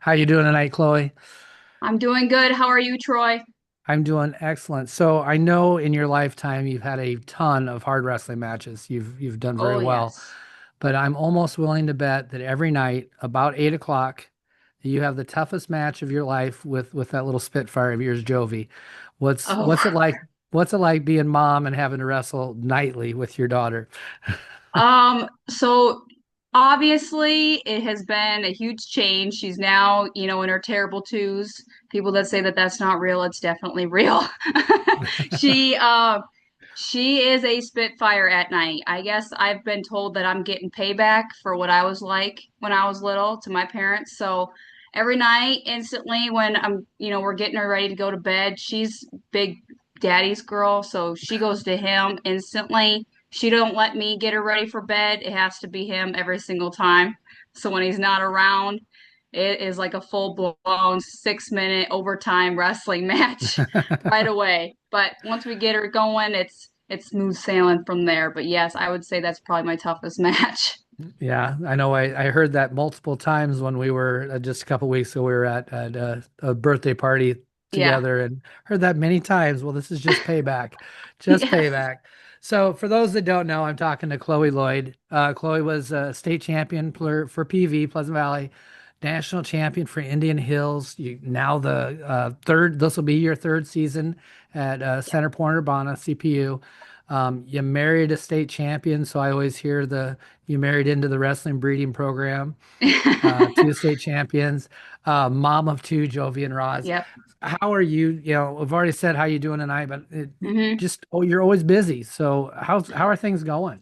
How you doing tonight, Chloe? I'm doing good. How are you, Troy? I'm doing excellent. So I know in your lifetime you've had a ton of hard wrestling matches. You've done very Oh, well, yes. but I'm almost willing to bet that every night about 8 o'clock, you have the toughest match of your life with that little Spitfire of yours, Jovi. What's it Oh, like? What's it like being mom and having to wrestle nightly with your daughter? so obviously it has been a huge change. She's now, in her terrible twos. People that say that that's not real, it's definitely real. She, she is a Spitfire at night. I guess I've been told that I'm getting payback for what I was like when I was little to my parents. So every night, instantly, when we're getting her ready to go to bed, she's big daddy's girl, so she goes to him instantly. She don't let me get her ready for bed. It has to be him every single time. So when he's not around, it is like a full blown 6 minute overtime wrestling match right away. But once we get her going, it's smooth sailing from there. But yes, I would say that's probably my toughest match. Yeah, I know. I heard that multiple times when we were just a couple weeks ago. We were at a birthday party Yeah. together and heard that many times. Well, this is just payback, just Yes. payback. So, for those that don't know, I'm talking to Chloe Loyd. Chloe was a state champion for PV Pleasant Valley, national champion for Indian Hills. You now the third. This will be your third season at Center Point Urbana CPU. You married a state champion, so I always hear the you married into the wrestling breeding program. Two state champions, mom of two, Jovi and Roz. Yep. How are you? You know, I've already said how you doing tonight, but hmm just you're always busy. So how are things going?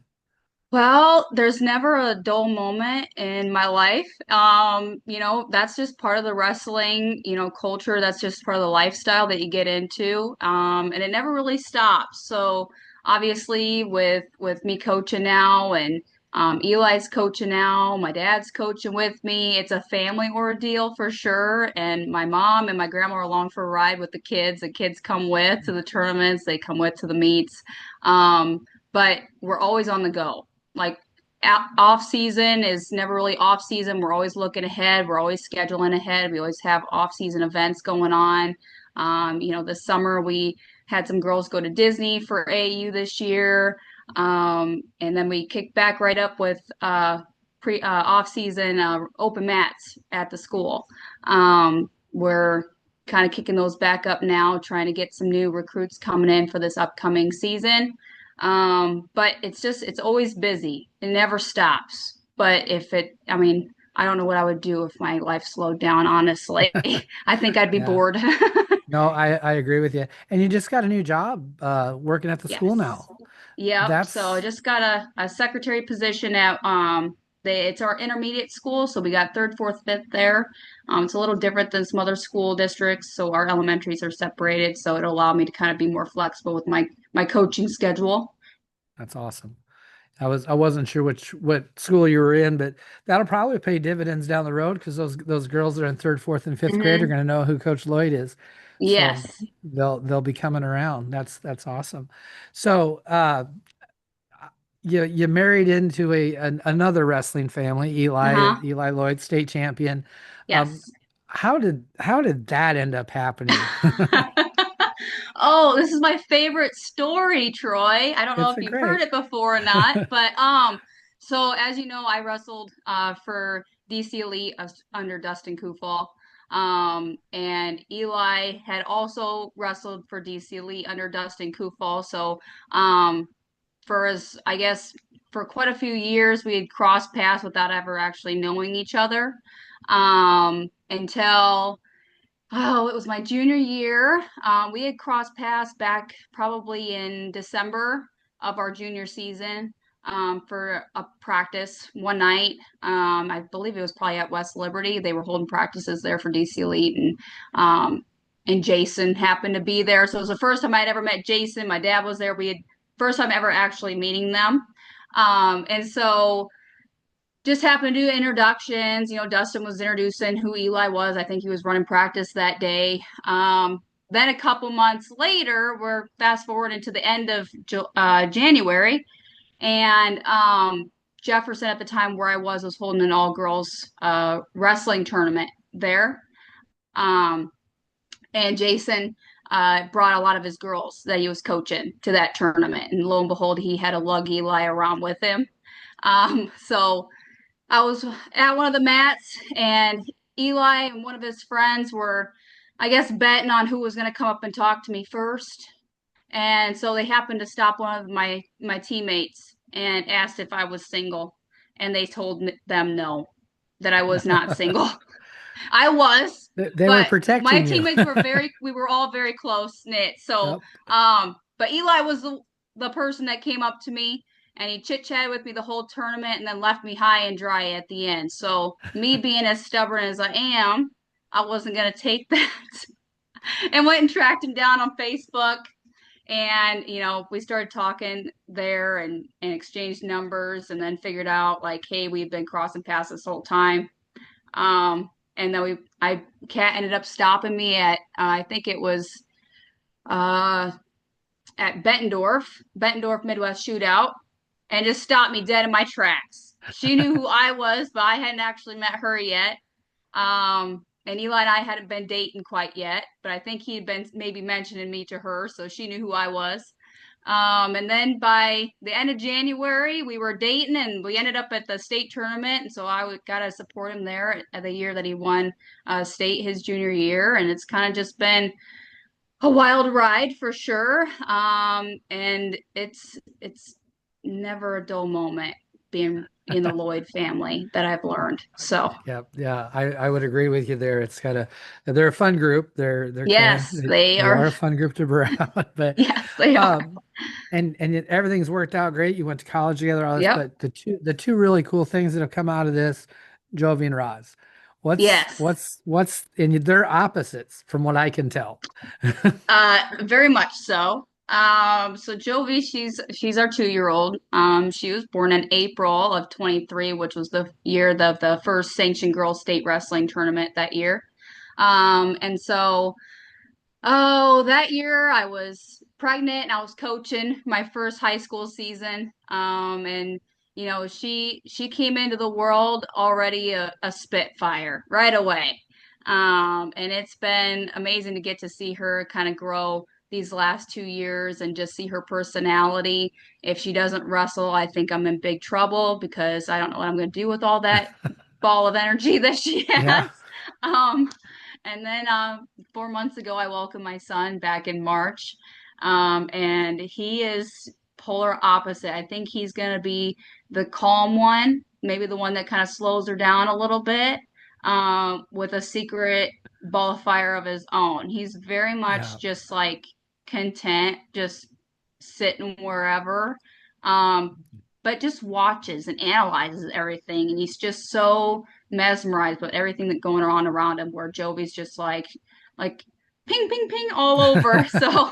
Well, there's never a dull moment in my life. That's just part of the wrestling, culture. That's just part of the lifestyle that you get into. And it never really stops. So obviously with me coaching now and Eli's coaching now, my dad's coaching with me. It's a family ordeal for sure. And my mom and my grandma are along for a ride with the kids. The kids come with to the tournaments, they come with to the meets. But we're always on the go, like off season is never really off season. We're always looking ahead. We're always scheduling ahead. We always have off season events going on. This summer we had some girls go to Disney for AU this year. And then we kicked back right up with pre off season open mats at the school. We're kind of kicking those back up now, trying to get some new recruits coming in for this upcoming season. But it's always busy. It never stops. But I don't know what I would do if my life slowed down, honestly. I think I'd be Yeah. bored. No, I agree with you. And you just got a new job working at the school Yes. now. Yep. So I That's just got a secretary position at it's our intermediate school, so we got third, fourth, fifth there. It's a little different than some other school districts, so our elementaries are separated, so it'll allow me to kind of be more flexible with my coaching schedule. that's awesome. I wasn't sure what school you were in, but that'll probably pay dividends down the road because those girls that are in third, fourth, and fifth grade are hmm going to know who Coach Lloyd is. So Yes. they'll be coming around. That's awesome. So you married into another wrestling family, Uh-huh. Eli Lloyd, state champion. Um, Yes. how did that end up happening? Oh, this is my favorite story, Troy. I don't know It's if a you've heard great. it before or not, but so as you know, I wrestled for DC Elite under Dustin Kufal. And Eli had also wrestled for DC Elite under Dustin Kufal. So for as I guess for quite a few years we had crossed paths without ever actually knowing each other. Until Oh, it was my junior year. We had crossed paths back probably in December of our junior season for a practice one night. I believe it was probably at West Liberty. They were holding practices there for DC Elite, and Jason happened to be there. So it was the first time I'd ever met Jason. My dad was there. We had first time ever actually meeting them. And so just happened to do introductions. Dustin was introducing who Eli was. I think he was running practice that day. Then a couple months later, we're fast forwarding to the end of January, and Jefferson at the time where I was holding an all girls wrestling tournament there. Um, and Jason brought a lot of his girls that he was coaching to that tournament. And lo and behold, he had a lug Eli around with him. So I was at one of the mats, and Eli and one of his friends were, I guess, betting on who was going to come up and talk to me first. And so they happened to stop one of my teammates and asked if I was single, and they told them no, that I was not single. I was, They were but my protecting you. teammates were we were all very close knit. So, Yep. but Eli was the person that came up to me and he chit chatted with me the whole tournament and then left me high and dry at the end. So, me being as stubborn as I am, I wasn't going to take that and went and tracked him down on Facebook. And, we started talking there and exchanged numbers and then figured out like, hey, we've been crossing paths this whole time. And then Kat ended up stopping me at, I think it was uh, at Bettendorf Midwest Shootout, and just stopped me dead in my tracks. She knew who I was, but I hadn't actually met her yet. And Eli and I hadn't been dating quite yet, but I think he had been maybe mentioning me to her, so she knew who I was. And then by the end of January, we were dating and we ended up at the state tournament. And so got to support him there at the year that he won state his junior year. And it's kind of just been a wild ride for sure. And it's never a dull moment being in the Loyd family that I've learned. So Yeah, yeah, I would agree with you there. It's kind of they're a fun group. They're kind of yes, they they are. are a fun group to be around. But Yes, they are. um, everything's worked out great. You went to college together, all this. Yep. But the two really cool things that have come out of this, Jovi and Roz, what's Yes. what's what's and they're opposites from what I can tell. Very much so. So Jovi, she's our 2-year-old. She was born in April of 23, which was the year of the first sanctioned girls state wrestling tournament that year. And so that year I was pregnant and I was coaching my first high school season. And she came into the world already a spitfire right away. And it's been amazing to get to see her kind of grow these last 2 years and just see her personality. If she doesn't wrestle, I think I'm in big trouble because I don't know what I'm going to do with all that ball of energy that she Yeah, has. Um, and then 4 months ago, I welcomed my son back in March. And he is polar opposite. I think he's going to be the calm one, maybe the one that kind of slows her down a little bit, with a secret ball of fire of his own. He's very yeah. much just like content, just sitting wherever, um, but just watches and analyzes everything. And he's just so mesmerized with everything that's going on around him, where Jovi's just like ping, ping, ping all over. So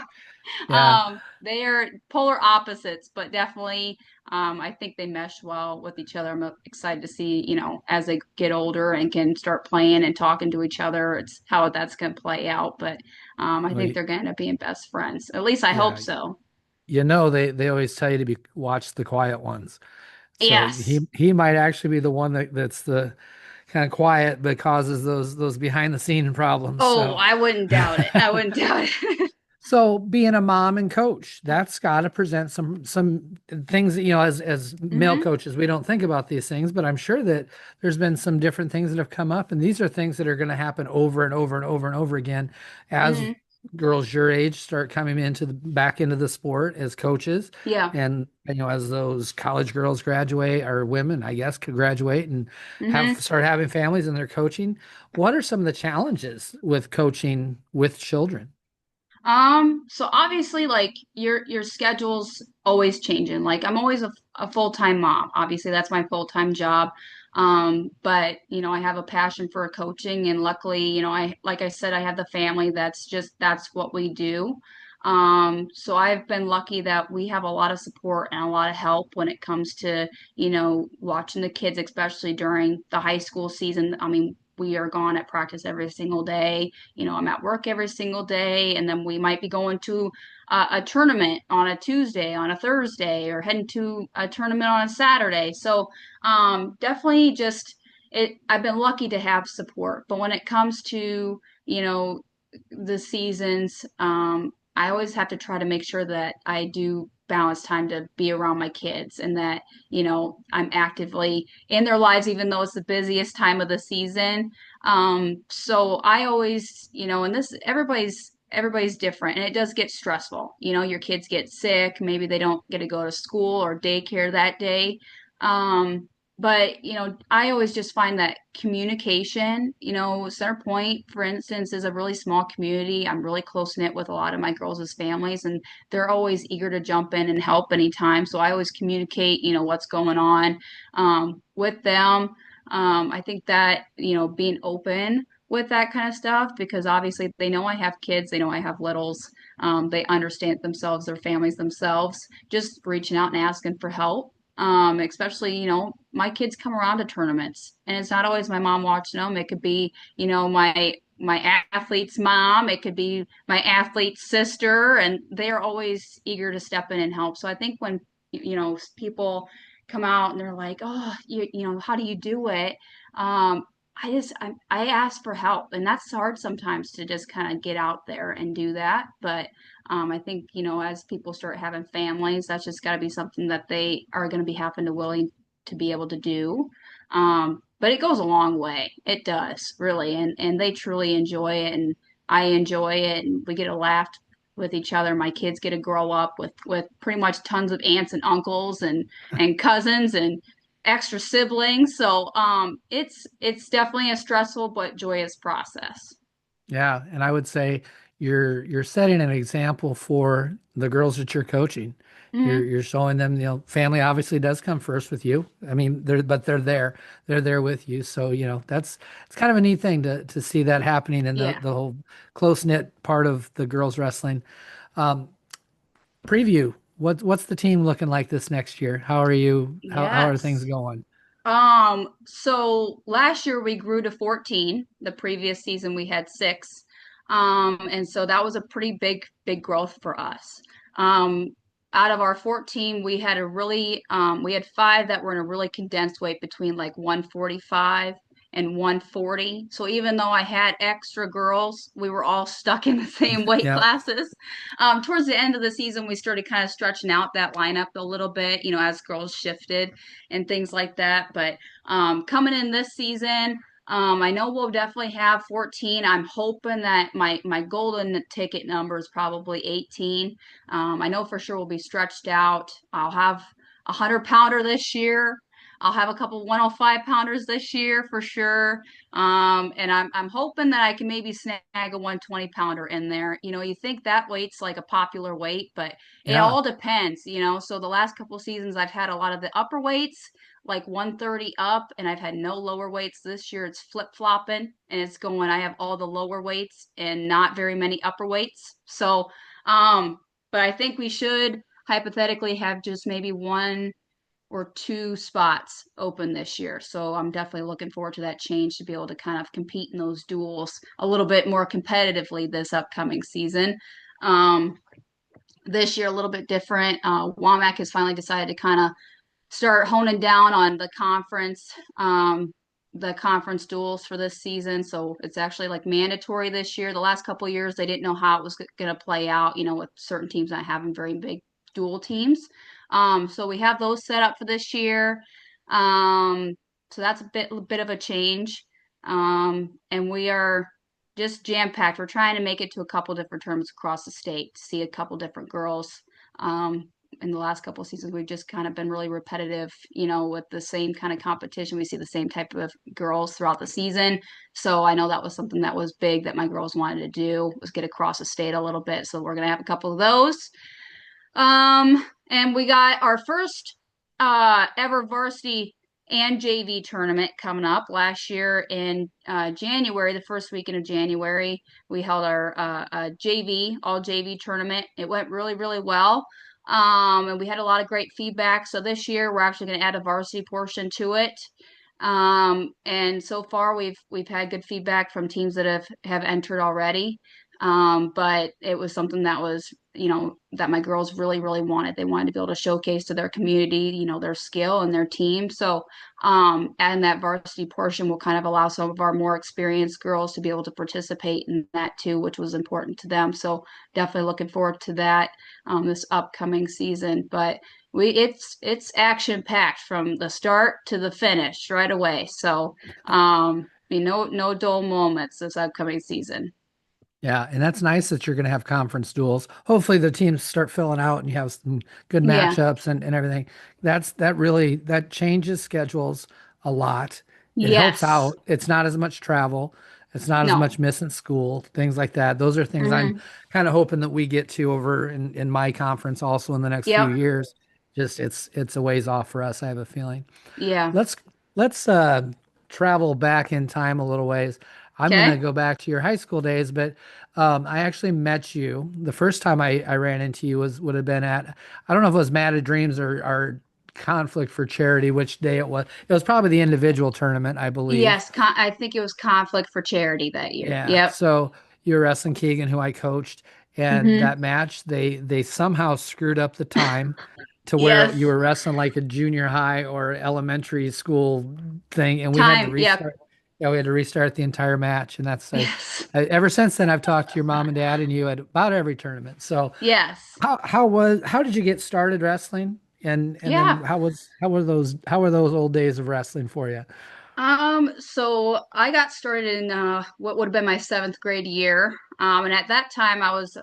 Yeah. they are polar opposites, but definitely I think they mesh well with each other. I'm excited to see, as they get older and can start playing and talking to each other, it's how that's going to play out. But I Well, think they're going to end up being best friends. At least I hope yeah. so. They always tell you to be watch the quiet ones. So Yes. he might actually be the one that's the kind of quiet but causes those behind the scene problems. Oh, So I wouldn't doubt it. I wouldn't doubt it. so being a mom and coach, that's got to present some things that, as male hmm coaches, we don't think about these things, but I'm sure that there's been some different things that have come up, and these are things that are going to happen over and over and over and over again as hmm girls your age start coming into the back into the sport as coaches, Yeah. and as those college girls graduate, or women, I guess, could graduate and have hmm start having families and they're coaching. What are some of the challenges with coaching with children? So obviously like your schedule's always changing. Like I'm always a full-time mom. Obviously that's my full-time job. But I have a passion for coaching and luckily, I like I said, I have the family that's what we do. So I've been lucky that we have a lot of support and a lot of help when it comes to, watching the kids, especially during the high school season. I mean, we are gone at practice every single day. I'm at work every single day, and then we might be going to a tournament on a Tuesday, on a Thursday, or heading to a tournament on a Saturday. So definitely just I've been lucky to have support, but when it comes to, you know, the seasons, I always have to try to make sure that I do balance time to be around my kids and that, I'm actively in their lives, even though it's the busiest time of the season. So I always, and this everybody's different and it does get stressful. Your kids get sick, maybe they don't get to go to school or daycare that day. Um, but, I always just find that communication, Center Point, for instance, is a really small community. I'm really close knit with a lot of my girls' families, and they're always eager to jump in and help anytime. So I always communicate, what's going on with them. I think that, being open with that kind of stuff, because obviously they know I have kids, they know I have littles, they understand themselves, their families themselves, just reaching out and asking for help. Especially, my kids come around to tournaments and it's not always my mom watching them. It could be, my athlete's mom, it could be my athlete's sister, and they're always eager to step in and help. So I think when, people come out and they're like, oh, how do you do it? Um, I ask for help, and that's hard sometimes to just kind of get out there and do that. But I think, as people start having families, that's just got to be something that they are going to be having to willing to be able to do. But it goes a long way. It does, really. And they truly enjoy it. And I enjoy it. And we get to laugh with each other. My kids get to grow up with pretty much tons of aunts and uncles and cousins and extra siblings. So it's definitely a stressful but joyous process. Yeah, and I would say you're setting an example for the girls that you're coaching. You're Hmm. you're showing them, family obviously does come first with you. I mean, they're there. They're there with you. So, that's it's kind of a neat thing to see that happening in the Yeah. the whole close-knit part of the girls wrestling. Um, Preview. What's the team looking like this next year? How are things Yes. going? So last year we grew to 14. The previous season we had six. And so that was a pretty big growth for us. Um, Out of our 14, we had five that were in a really condensed weight between like 145 and 140. So even though I had extra girls, we were all stuck in the same weight Yeah. classes. Towards the end of the season, we started kind of stretching out that lineup a little bit, as girls shifted and things like that. But coming in this season, I know we'll definitely have 14. I'm hoping that my golden ticket number is probably 18. I know for sure we'll be stretched out. I'll have a 100 pounder this year. I'll have a couple 105 pounders this year for sure. And I'm hoping that I can maybe snag a 120 pounder in there. You think that weight's like a popular weight, but it Yeah. all depends. So the last couple seasons I've had a lot of the upper weights, like 130 up, and I've had no lower weights. This year it's flip-flopping and it's going, I have all the lower weights and not very many upper weights. So, but I think we should hypothetically have just maybe one or two spots open this year. So I'm definitely looking forward to that change to be able to kind of compete in those duels a little bit more competitively this upcoming season. Um, this year a little bit different. Womack has finally decided to kind of start honing down on the conference duels for this season. So it's actually like mandatory this year. The last couple of years, they didn't know how it was going to play out, with certain teams not having very big dual teams. So we have those set up for this year. Um, so that's a bit of a change. And we are just jam packed. We're trying to make it to a couple different tournaments across the state to see a couple different girls. In the last couple of seasons, we've just kind of been really repetitive, with the same kind of competition. We see the same type of girls throughout the season. So I know that was something that was big that my girls wanted to do, was get across the state a little bit. So we're gonna have a couple of those. And we got our first ever varsity and JV tournament coming up. Last year in January, the first weekend of January, we held our JV, all JV tournament. It went really, really well. And we had a lot of great feedback. So this year we're actually going to add a varsity portion to it. And so far we've had good feedback from teams that have entered already. But it was something that was, that my girls really, really wanted. They wanted to be able to showcase to their community, their skill and their team. So, and that varsity portion will kind of allow some of our more experienced girls to be able to participate in that too, which was important to them. So definitely looking forward to that, this upcoming season. But it's action packed from the start to the finish right away. So, no dull moments this upcoming season. Yeah, and that's nice that you're going to have conference duels. Hopefully the teams start filling out and you have some good Yeah. matchups and everything. That changes schedules a lot. It helps Yes. out. It's not as much travel. It's not as No. much missing school, things like that. Those are things I'm Hmm. kind of hoping that we get to over in my conference also in the next few Yep. years. Just it's a ways off for us, I have a feeling. Yeah. Let's let's travel back in time a little ways. I'm gonna Okay. go back to your high school days, but I actually met you. The first time I ran into you would have been at, I don't know if it was Mad at Dreams or Conflict for Charity, which day it was. It was probably the individual tournament, I believe. Yes. I think it was conflict for charity that year. Yeah. Yep. So you were wrestling Keegan, who I coached, and Hmm. that match they somehow screwed up the time to where you Yes. were wrestling like a junior high or elementary school thing, and we had to Time. Yep. restart. Yeah, we had to restart the entire match, and Yes. ever since then I've talked to your mom and dad and you at about every tournament. So Yes. how did you get started wrestling, and then Yeah. how were those old days of wrestling for you? So I got started in what would have been my seventh grade year. And at that time I was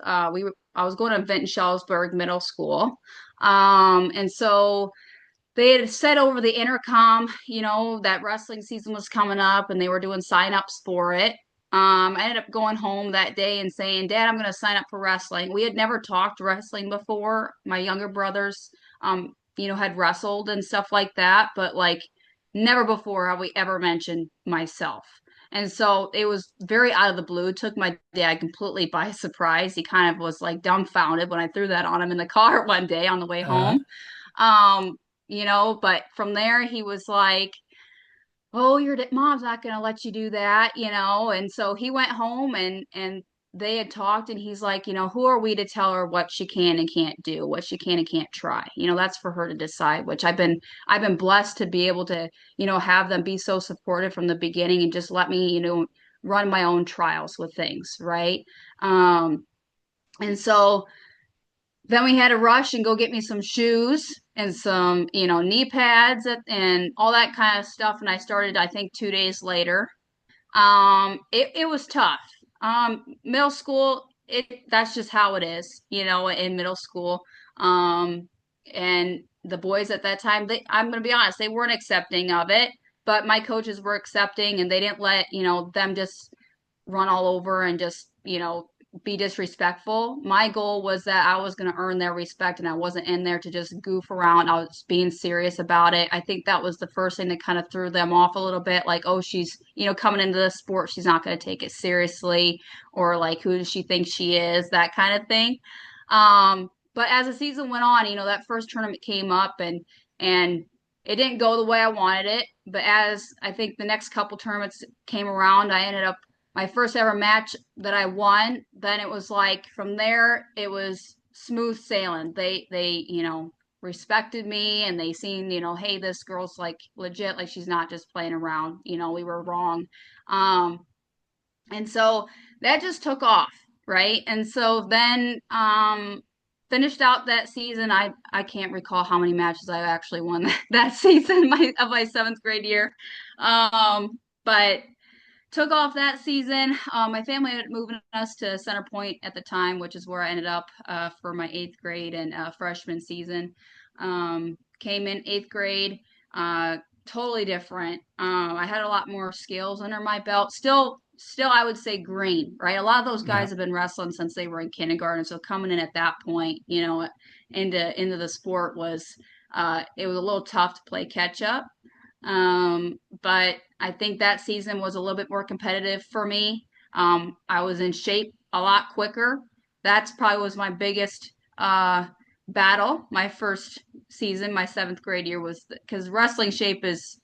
going to Vinton Shellsburg Middle School. And so they had said over the intercom, that wrestling season was coming up and they were doing sign-ups for it. I ended up going home that day and saying, Dad, I'm going to sign up for wrestling. We had never talked wrestling before. My younger brothers, had wrestled and stuff like that, but like never before have we ever mentioned myself. And so it was very out of the blue. It took my dad completely by surprise. He kind of was like dumbfounded when I threw that on him in the car one day on the way Uh, home. But from there he was like, "Oh, your mom's not going to let you do that," And so he went home and they had talked and he's like, "Who are we to tell her what she can and can't do, what she can and can't try? That's for her to decide," which I've been blessed to be able to, have them be so supportive from the beginning and just let me, run my own trials with things, right? And so then we had to rush and go get me some shoes and some, knee pads and all that kind of stuff. And I started, I think, 2 days later. It was tough. Middle school, that's just how it is, in middle school. Um, and the boys at that time, I'm gonna be honest, they weren't accepting of it, but my coaches were accepting, and they didn't let, them just run all over and just, be disrespectful. My goal was that I was going to earn their respect and I wasn't in there to just goof around. I was being serious about it. I think that was the first thing that kind of threw them off a little bit. Like, oh, she's, coming into the sport, she's not going to take it seriously, or like, who does she think she is? That kind of thing. But as the season went on, that first tournament came up and it didn't go the way I wanted it. But as I think the next couple tournaments came around, I ended up my first ever match that I won. Then it was like from there it was smooth sailing. They respected me and they seen, hey, this girl's like legit, like she's not just playing around. We were wrong. Um and so that just took off, right? And so then finished out that season. I can't recall how many matches I actually won that season of my seventh grade year. But took off that season. My family ended up moving us to Center Point at the time, which is where I ended up for my eighth grade and freshman season. Came in eighth grade, uh, totally different. I had a lot more skills under my belt. Still, I would say green, right? A lot of those yeah. guys have been wrestling since they were in kindergarten, so coming in at that point, into the sport was it was a little tough to play catch up. But I think that season was a little bit more competitive for me. I was in shape a lot quicker. That's probably was my biggest battle. My first season, my seventh grade year, was because wrestling shape is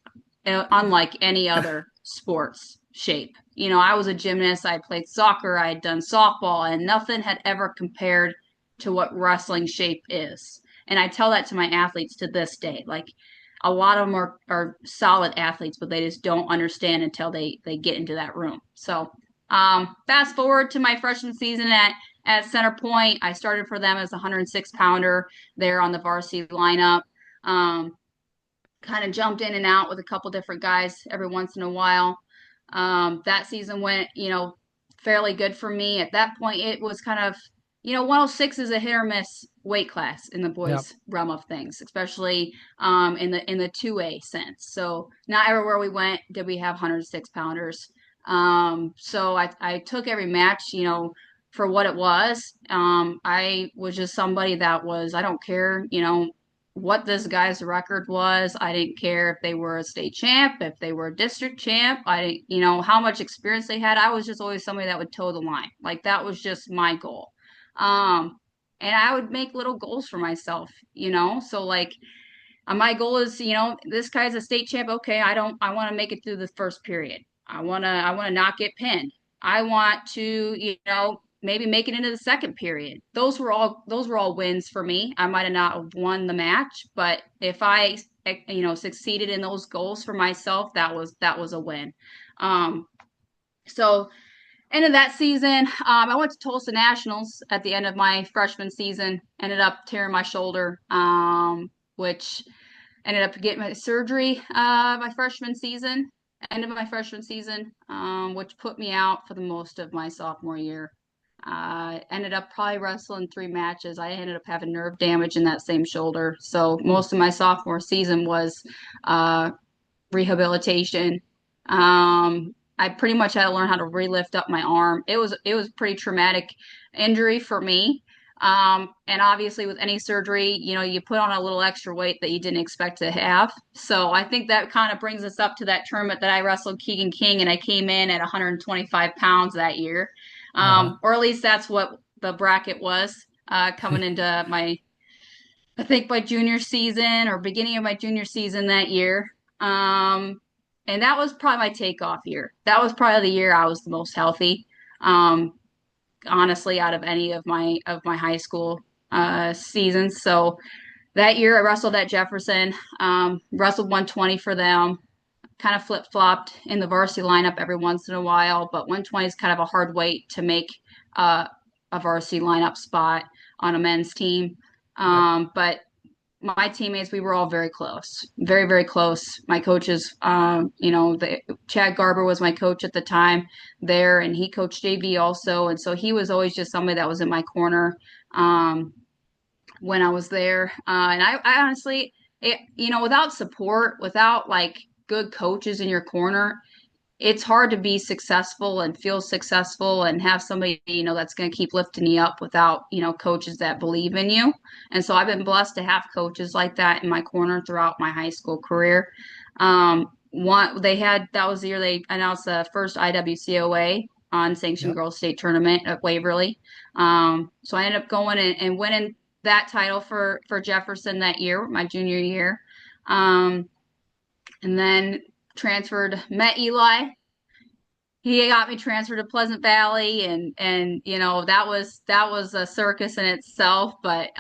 unlike any other. sports shape. I was a gymnast, I played soccer, I had done softball, and nothing had ever compared to what wrestling shape is. And I tell that to my athletes to this day. Like a lot of them are solid athletes, but they just don't understand until they get into that room. So fast forward to my freshman season at Center Point. I started for them as a 106 pounder there on the varsity lineup. Um, Kind of jumped in and out with a couple different guys every once in a while. That season went, fairly good for me. At that point, it was kind of, 106 is a hit or miss weight class in the Yep. boys realm of things, especially in the 2A sense. So not everywhere we went did we have 106 pounders. So I took every match, for what it was. I was just somebody that was, I don't care, what this guy's record was. I didn't care if they were a state champ, if they were a district champ. I didn't, how much experience they had. I was just always somebody that would toe the line. Like that was just my goal. Um, and I would make little goals for myself, So like my goal is, this guy's a state champ. Okay, I want to make it through the first period. I want to not get pinned. I want to, maybe make it into the second period. Those were all wins for me. I might have not won the match, but if I, succeeded in those goals for myself, that was a win. Um, so end of that season, I went to Tulsa Nationals at the end of my freshman season. Ended up tearing my shoulder, which ended up getting my surgery my freshman season, end of my freshman season, which put me out for the most of my sophomore year. Ended up probably wrestling 3 matches. I ended up having nerve damage in that same shoulder. So Ooh. most of my sophomore season was uh, rehabilitation. I pretty much had to learn how to relift up my arm. It was pretty traumatic injury for me. And obviously with any surgery, you put on a little extra weight that you didn't expect to have. So I think that kind of brings us up to that tournament that I wrestled Keegan King, and I came in at 125 pounds that year. Uh-huh. Or at least that's what the bracket was coming into I think my junior season or beginning of my junior season that year. Um, and that was probably my takeoff year. That was probably the year I was the most healthy. Um, Honestly, out of any of my high school seasons. So that year I wrestled at Jefferson, wrestled 120 for them. Kind of flip flopped in the varsity lineup every once in a while, but 120 is kind of a hard weight to make uh, a varsity lineup spot on a men's team. Yep. But my teammates, we were all very close, very, very close. My coaches, Chad Garber was my coach at the time there, and he coached JV also. And so he was always just somebody that was in my corner when I was there. And I honestly, without support, without like good coaches in your corner, it's hard to be successful and feel successful and have somebody, that's going to keep lifting you up without, coaches that believe in you. And so I've been blessed to have coaches like that in my corner throughout my high school career. That was the year they announced the first IWCOA unsanctioned Yep. girls state tournament at Waverly. So I ended up going and winning that title for Jefferson that year, my junior year. And then met Eli. He got me transferred to Pleasant Valley, and that was a circus in itself, but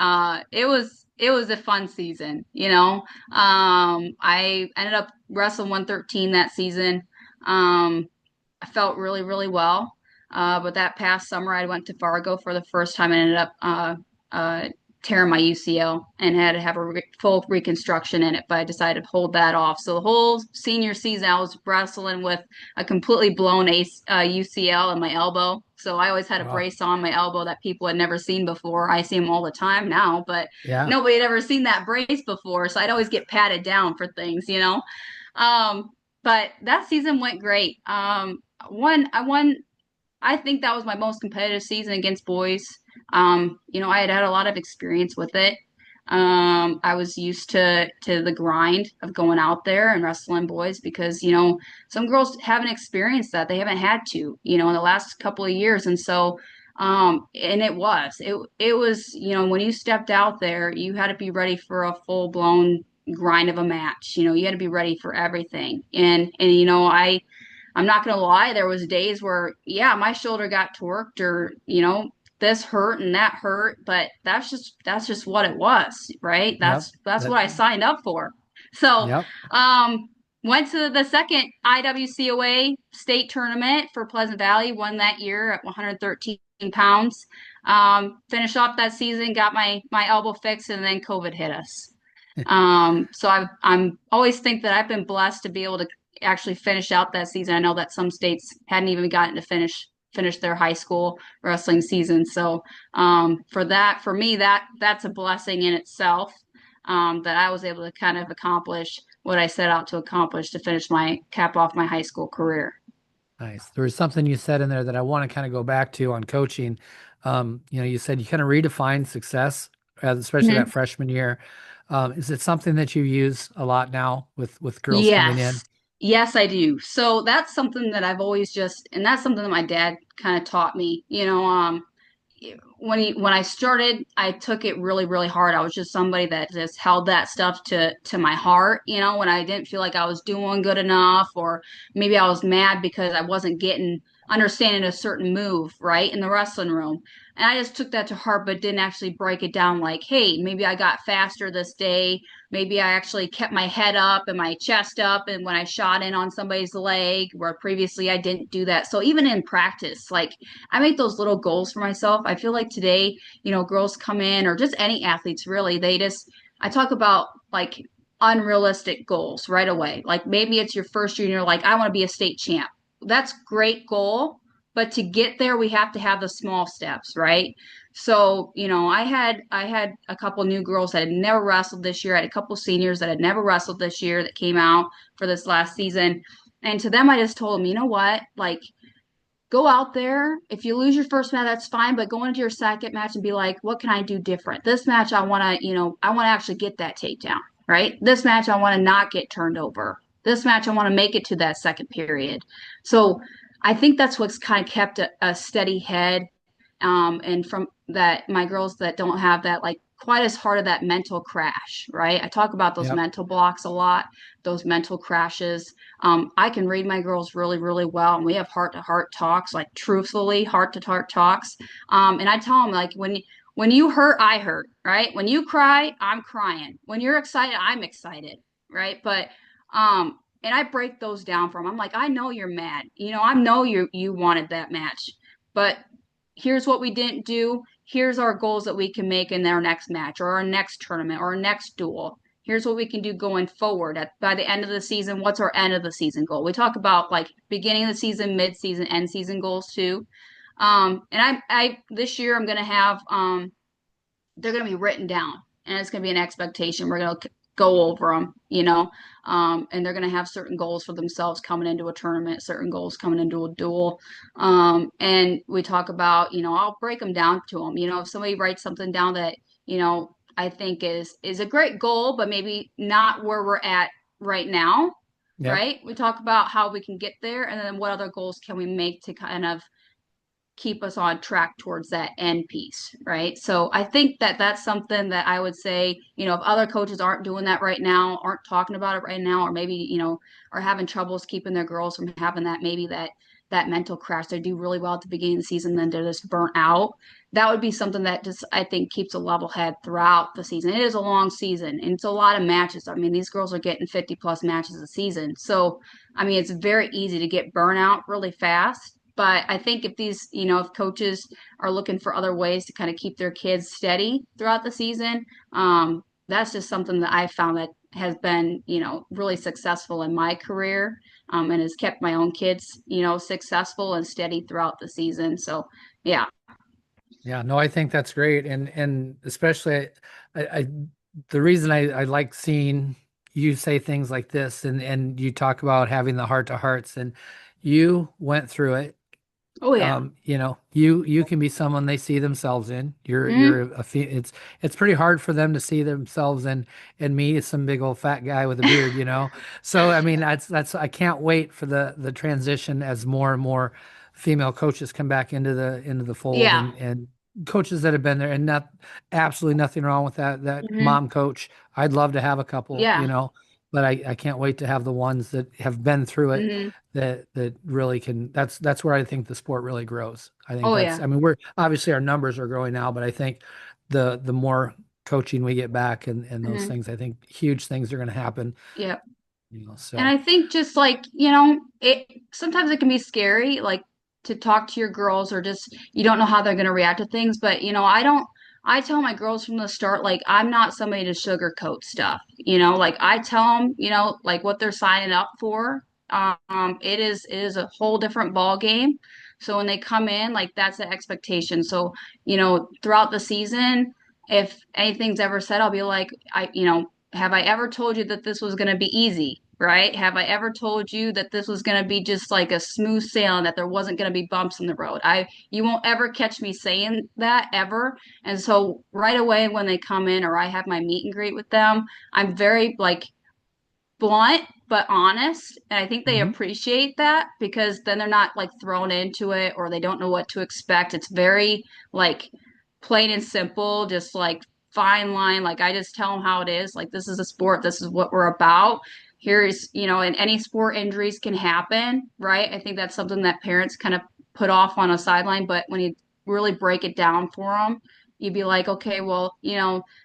it was a fun season. I ended up wrestling 113 that season. I felt really, really well. But that past summer, I went to Fargo for the first time and ended up uh, tearing my UCL and had to have a full reconstruction in it. But I decided to hold that off. So the whole senior season, I was wrestling with a completely blown UCL in my elbow. So I always had a Wow. brace on my elbow that people had never seen before. I see them all the time now, but Yeah. nobody had ever seen that brace before. So I'd always get patted down for things. Um, but that season went great. I won. I think that was my most competitive season against boys. I had had a lot of experience with it. I was used to the grind of going out there and wrestling boys because some girls haven't experienced that. They haven't had to, in the last couple of years, and so and it was when you stepped out there, you had to be ready for a full blown grind of a match. You had to be ready for everything, and I'm not gonna lie, there was days where, yeah, my shoulder got torqued or, this hurt and that hurt, but that's just what it was, right? Yep. That's That, what I signed up for. So, yep. um, went to the second IWCOA state tournament for Pleasant Valley, won that year at 113 pounds. Finished off that season, got my elbow fixed, and then COVID hit us. So I'm always think that I've been blessed to be able to actually finish out that season. I know that some states hadn't even gotten to finish their high school wrestling season. So for me, that's a blessing in itself. That I was able to kind of accomplish what I set out to accomplish to finish my cap off my high school career. Nice. There was something you said in there that I want to kind of go back to on coaching. You said you kind of redefine success, especially that Mhm. freshman year. Is it something that you use a lot now with girls coming in? Yes. Yes, I do. So that's something that I've always and that's something that my dad kind of taught me. When I started, I took it really, really hard. I was just somebody that just held that stuff to my heart, when I didn't feel like I was doing good enough, or maybe I was mad because I wasn't getting understanding a certain move, right, in the wrestling room. And I just took that to heart, but didn't actually break it down like, hey, maybe I got faster this day. Maybe I actually kept my head up and my chest up, and when I shot in on somebody's leg, where previously I didn't do that. So even in practice, like I make those little goals for myself. I feel like today, girls come in, or just any athletes really, I talk about like unrealistic goals right away. Like maybe it's your first year and you're like, I want to be a state champ. That's great goal. But to get there, we have to have the small steps, right? So, I had a couple new girls that had never wrestled this year. I had a couple seniors that had never wrestled this year that came out for this last season. And to them, I just told them, you know what? Like, go out there. If you lose your first match, that's fine, but go into your second match and be like, what can I do different? This match, I want to actually get that takedown, right? This match, I want to not get turned over. This match, I want to make it to that second period. So I think that's what's kind of kept a steady head, and from that, my girls that don't have that, like quite as hard of that mental crash, right? I talk about those Yep. mental blocks a lot, those mental crashes. I can read my girls really, really well, and we have heart to heart talks, like truthfully heart to heart talks. And I tell them like when you hurt, I hurt, right? When you cry, I'm crying. When you're excited, I'm excited, right? And I break those down for them. I'm like, I know you're mad. I know you wanted that match, but here's what we didn't do. Here's our goals that we can make in our next match or our next tournament or our next duel. Here's what we can do going forward by the end of the season. What's our end of the season goal? We talk about like beginning of the season, mid season, end season goals too. And I this year I'm gonna have they're going to be written down, and it's going to be an expectation. We're going to go over them, and they're going to have certain goals for themselves coming into a tournament, certain goals coming into a duel. And we talk about, I'll break them down to them. If somebody writes something down that, I think is a great goal, but maybe not where we're at right now, Yep. right? We talk about how we can get there, and then what other goals can we make to kind of keep us on track towards that end piece, right? So I think that that's something that I would say, if other coaches aren't doing that right now, aren't talking about it right now, or maybe, are having troubles keeping their girls from having that mental crash. They do really well at the beginning of the season, then they're just burnt out. That would be something that just I think keeps a level head throughout the season. It is a long season and it's a lot of matches. I mean, these girls are getting 50 plus matches a season. So I mean, it's very easy to get burnout really fast. But I think if coaches are looking for other ways to kind of keep their kids steady throughout the season, that's just something that I found that has been, really successful in my career, and has kept my own kids, successful and steady throughout the season. So, yeah. Yeah, no, I think that's great. And especially I the reason I like seeing you say things like this and you talk about having the heart to hearts and you went through it. Oh, yeah. You can be someone they see themselves in. You're Mm. it's pretty hard for them to see themselves in me, some big old fat guy with a beard. So I mean that's I can't wait for the transition as more and more female coaches come back into the fold Yeah. and coaches that have been there and absolutely nothing wrong with that Hmm. mom coach. I'd love to have a couple, Yeah. but I can't wait to have the ones that have been through it Hmm. that really can. That's where I think the sport really grows. I think Oh that's. yeah. I mean, we're obviously our numbers are growing now, but I think the more coaching we get back and those Hmm. things, I think huge things are going to happen. Yeah. And So. I think just like, it sometimes it can be scary, like to talk to your girls or just you don't know how they're going to react to things. But, I tell my girls from the start, like, I'm not somebody to sugarcoat stuff, like I tell them, like what they're signing up for. It is a whole different ball game. So when they come in, like that's the expectation. So, throughout the season, if anything's ever said, I'll be like, have I ever told you that this was going to be easy? Right? Have I ever told you that this was going to be just like a smooth sailing, that there wasn't going to be bumps in the road? You won't ever catch me saying that ever. And so right away when they come in or I have my meet and greet with them, I'm very like blunt but honest. And I think they Mhm. appreciate that because then they're not like thrown into it or they don't know what to expect. It's very like plain and simple, just like fine line. Like I just tell them how it is. Like this is a sport, this is what we're about. Here's, and any sport injuries can happen, right? I think that's something that parents kind of put off on a sideline, but when you really break it down for them, you'd be like, okay, well,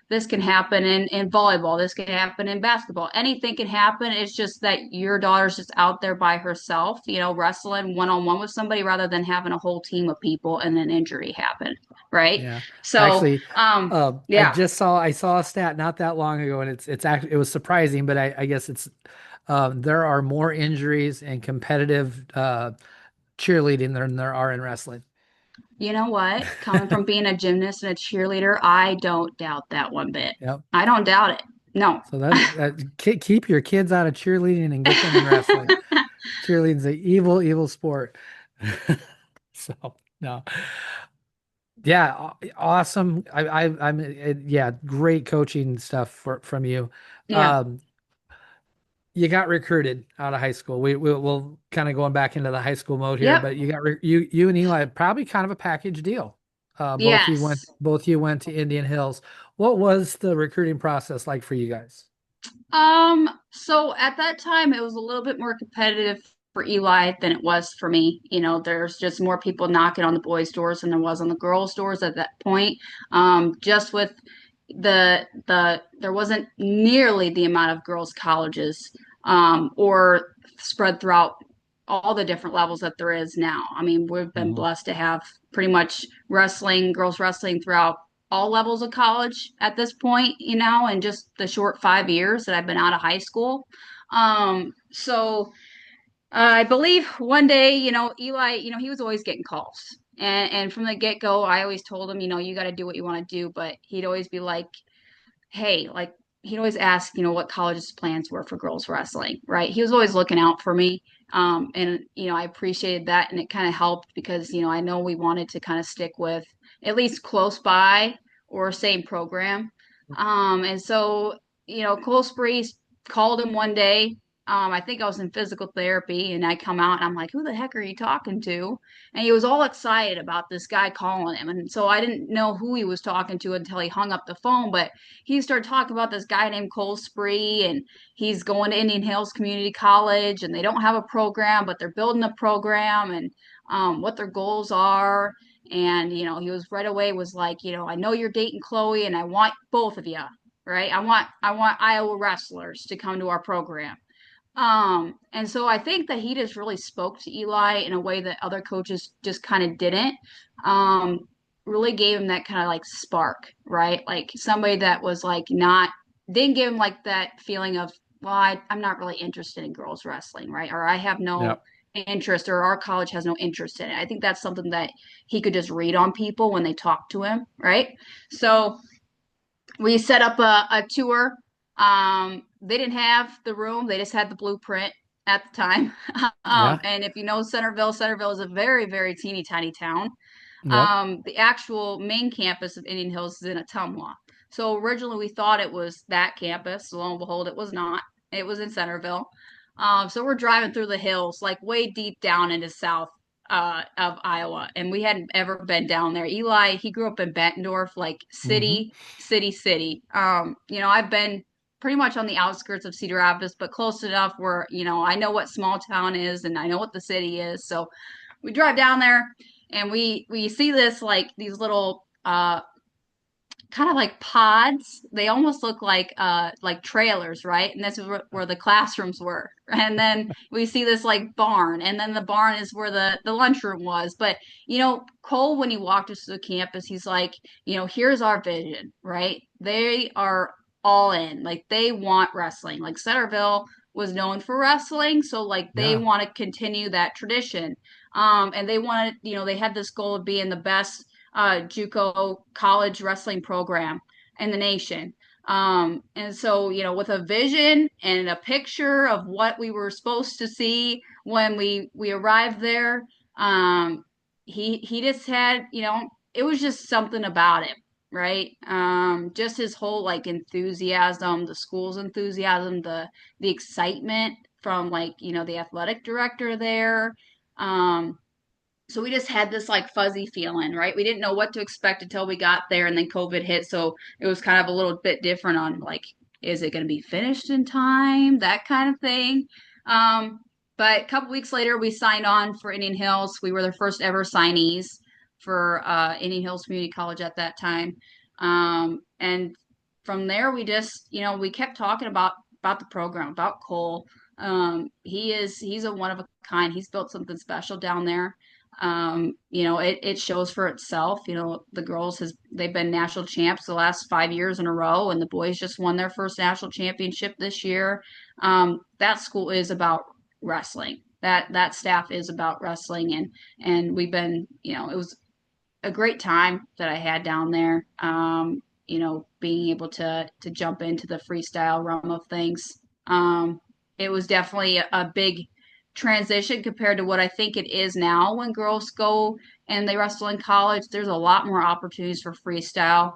this can happen in volleyball. This can happen in basketball. Anything can happen. It's just that your daughter's just out there by herself, wrestling one on one with somebody rather than having a whole team of people and an injury happen. Right. Yeah. So, Actually, yeah. I saw a stat not that long ago, and it's actually it was surprising, but I guess it's there are more injuries in competitive cheerleading than there are in wrestling. You know what? Coming from being a gymnast and a cheerleader, I don't doubt that one bit. Yep. I don't doubt it. No. So keep your kids out of cheerleading and get them in wrestling. Cheerleading's an evil, evil sport. So no, yeah, awesome. Yeah, great coaching stuff from you. Yeah. Um, you got recruited out of high school. We'll kind of going back into the high school mode here, Yep. but you and Eli probably kind of a package deal. Yes. Both you went to Indian Hills. What was the recruiting process like for you guys? So at that time it was a little bit more competitive for Eli than it was for me. There's just more people knocking on the boys' doors than there was on the girls' doors at that point. Just with there wasn't nearly the amount of girls' colleges, or spread throughout all the different levels that there is now. I mean, we've been Mhm. blessed to have pretty much girls wrestling throughout all levels of college at this point, in just the short 5 years that I've been out of high school. So I believe one day, Eli, he was always getting calls. And from the get-go, I always told him, you got to do what you want to do. But he'd always be like, hey, like he'd always ask, what college's plans were for girls wrestling, right? He was always looking out for me. And I appreciated that and it kind of helped because, I know we wanted to kind of stick with at least close by or same program. And so, Cole Spree called him one day. I think I was in physical therapy and I come out and I'm like, who the heck are you talking to? And he was all excited about this guy calling him. And so I didn't know who he was talking to until he hung up the phone. But he started talking about this guy named Cole Spree, and he's going to Indian Hills Community College, and they don't have a program, but they're building a program, and what their goals are. And he was right away was like, I know you're dating Chloe, and I want both of you, right? I want Iowa wrestlers to come to our program. And so I think that he just really spoke to Eli in a way that other coaches just kind of didn't. Um, Really gave him that kind of like spark, right? Like somebody that was like not didn't give him like that feeling of, well, I'm not really interested in girls wrestling, right? Or I have no Yep. interest, or our college has no interest in it. I think that's something that he could just read on people when they talk to him, right? So we set up a tour. They didn't have the room; they just had the blueprint at the time. Yeah. And if you know Centerville, Centerville is a very, very teeny tiny town. Yep. The actual main campus of Indian Hills is in Ottumwa. So originally we thought it was that campus. Lo and behold, it was not. It was in Centerville. So we're driving through the hills, like way deep down into south of Iowa, and we hadn't ever been down there. Eli, he grew up in Bettendorf, like Hmm. city. I've been pretty much on the outskirts of Cedar Rapids, but close enough where, I know what small town is and I know what the city is. So we drive down there and we see this like these little kind of like pods. They almost look like trailers, right? And that's where the classrooms were. And then we see this like barn, and then the barn is where the lunchroom was. But Cole, when he walked us to the campus, he's like, here's our vision, right? They are all in, like they want wrestling. Like Centerville was known for wrestling, so like they Yeah. want to continue that tradition. And they wanted, they had this goal of being the best JUCO college wrestling program in the nation. And so, with a vision and a picture of what we were supposed to see when we arrived there, he just had, it was just something about him, right? Just his whole like enthusiasm, the school's enthusiasm, the excitement from like, the athletic director there. So we just had this like fuzzy feeling, right? We didn't know what to expect until we got there, and then COVID hit. So it was kind of a little bit different on like, is it going to be finished in time? That kind of thing. Um, but a couple weeks later, we signed on for Indian Hills. We were the first ever signees for Indian Hills Community College at that time. And from there, we just, we kept talking about the program, about Cole. He's a one of a kind. He's built something special down there. It shows for itself. The girls they've been national champs the last 5 years in a row, and the boys just won their first national championship this year. That school is about wrestling. That staff is about wrestling, and we've been, it was a great time that I had down there. Being able to jump into the freestyle realm of things. It was definitely a big transition compared to what I think it is now when girls go and they wrestle in college. There's a lot more opportunities for freestyle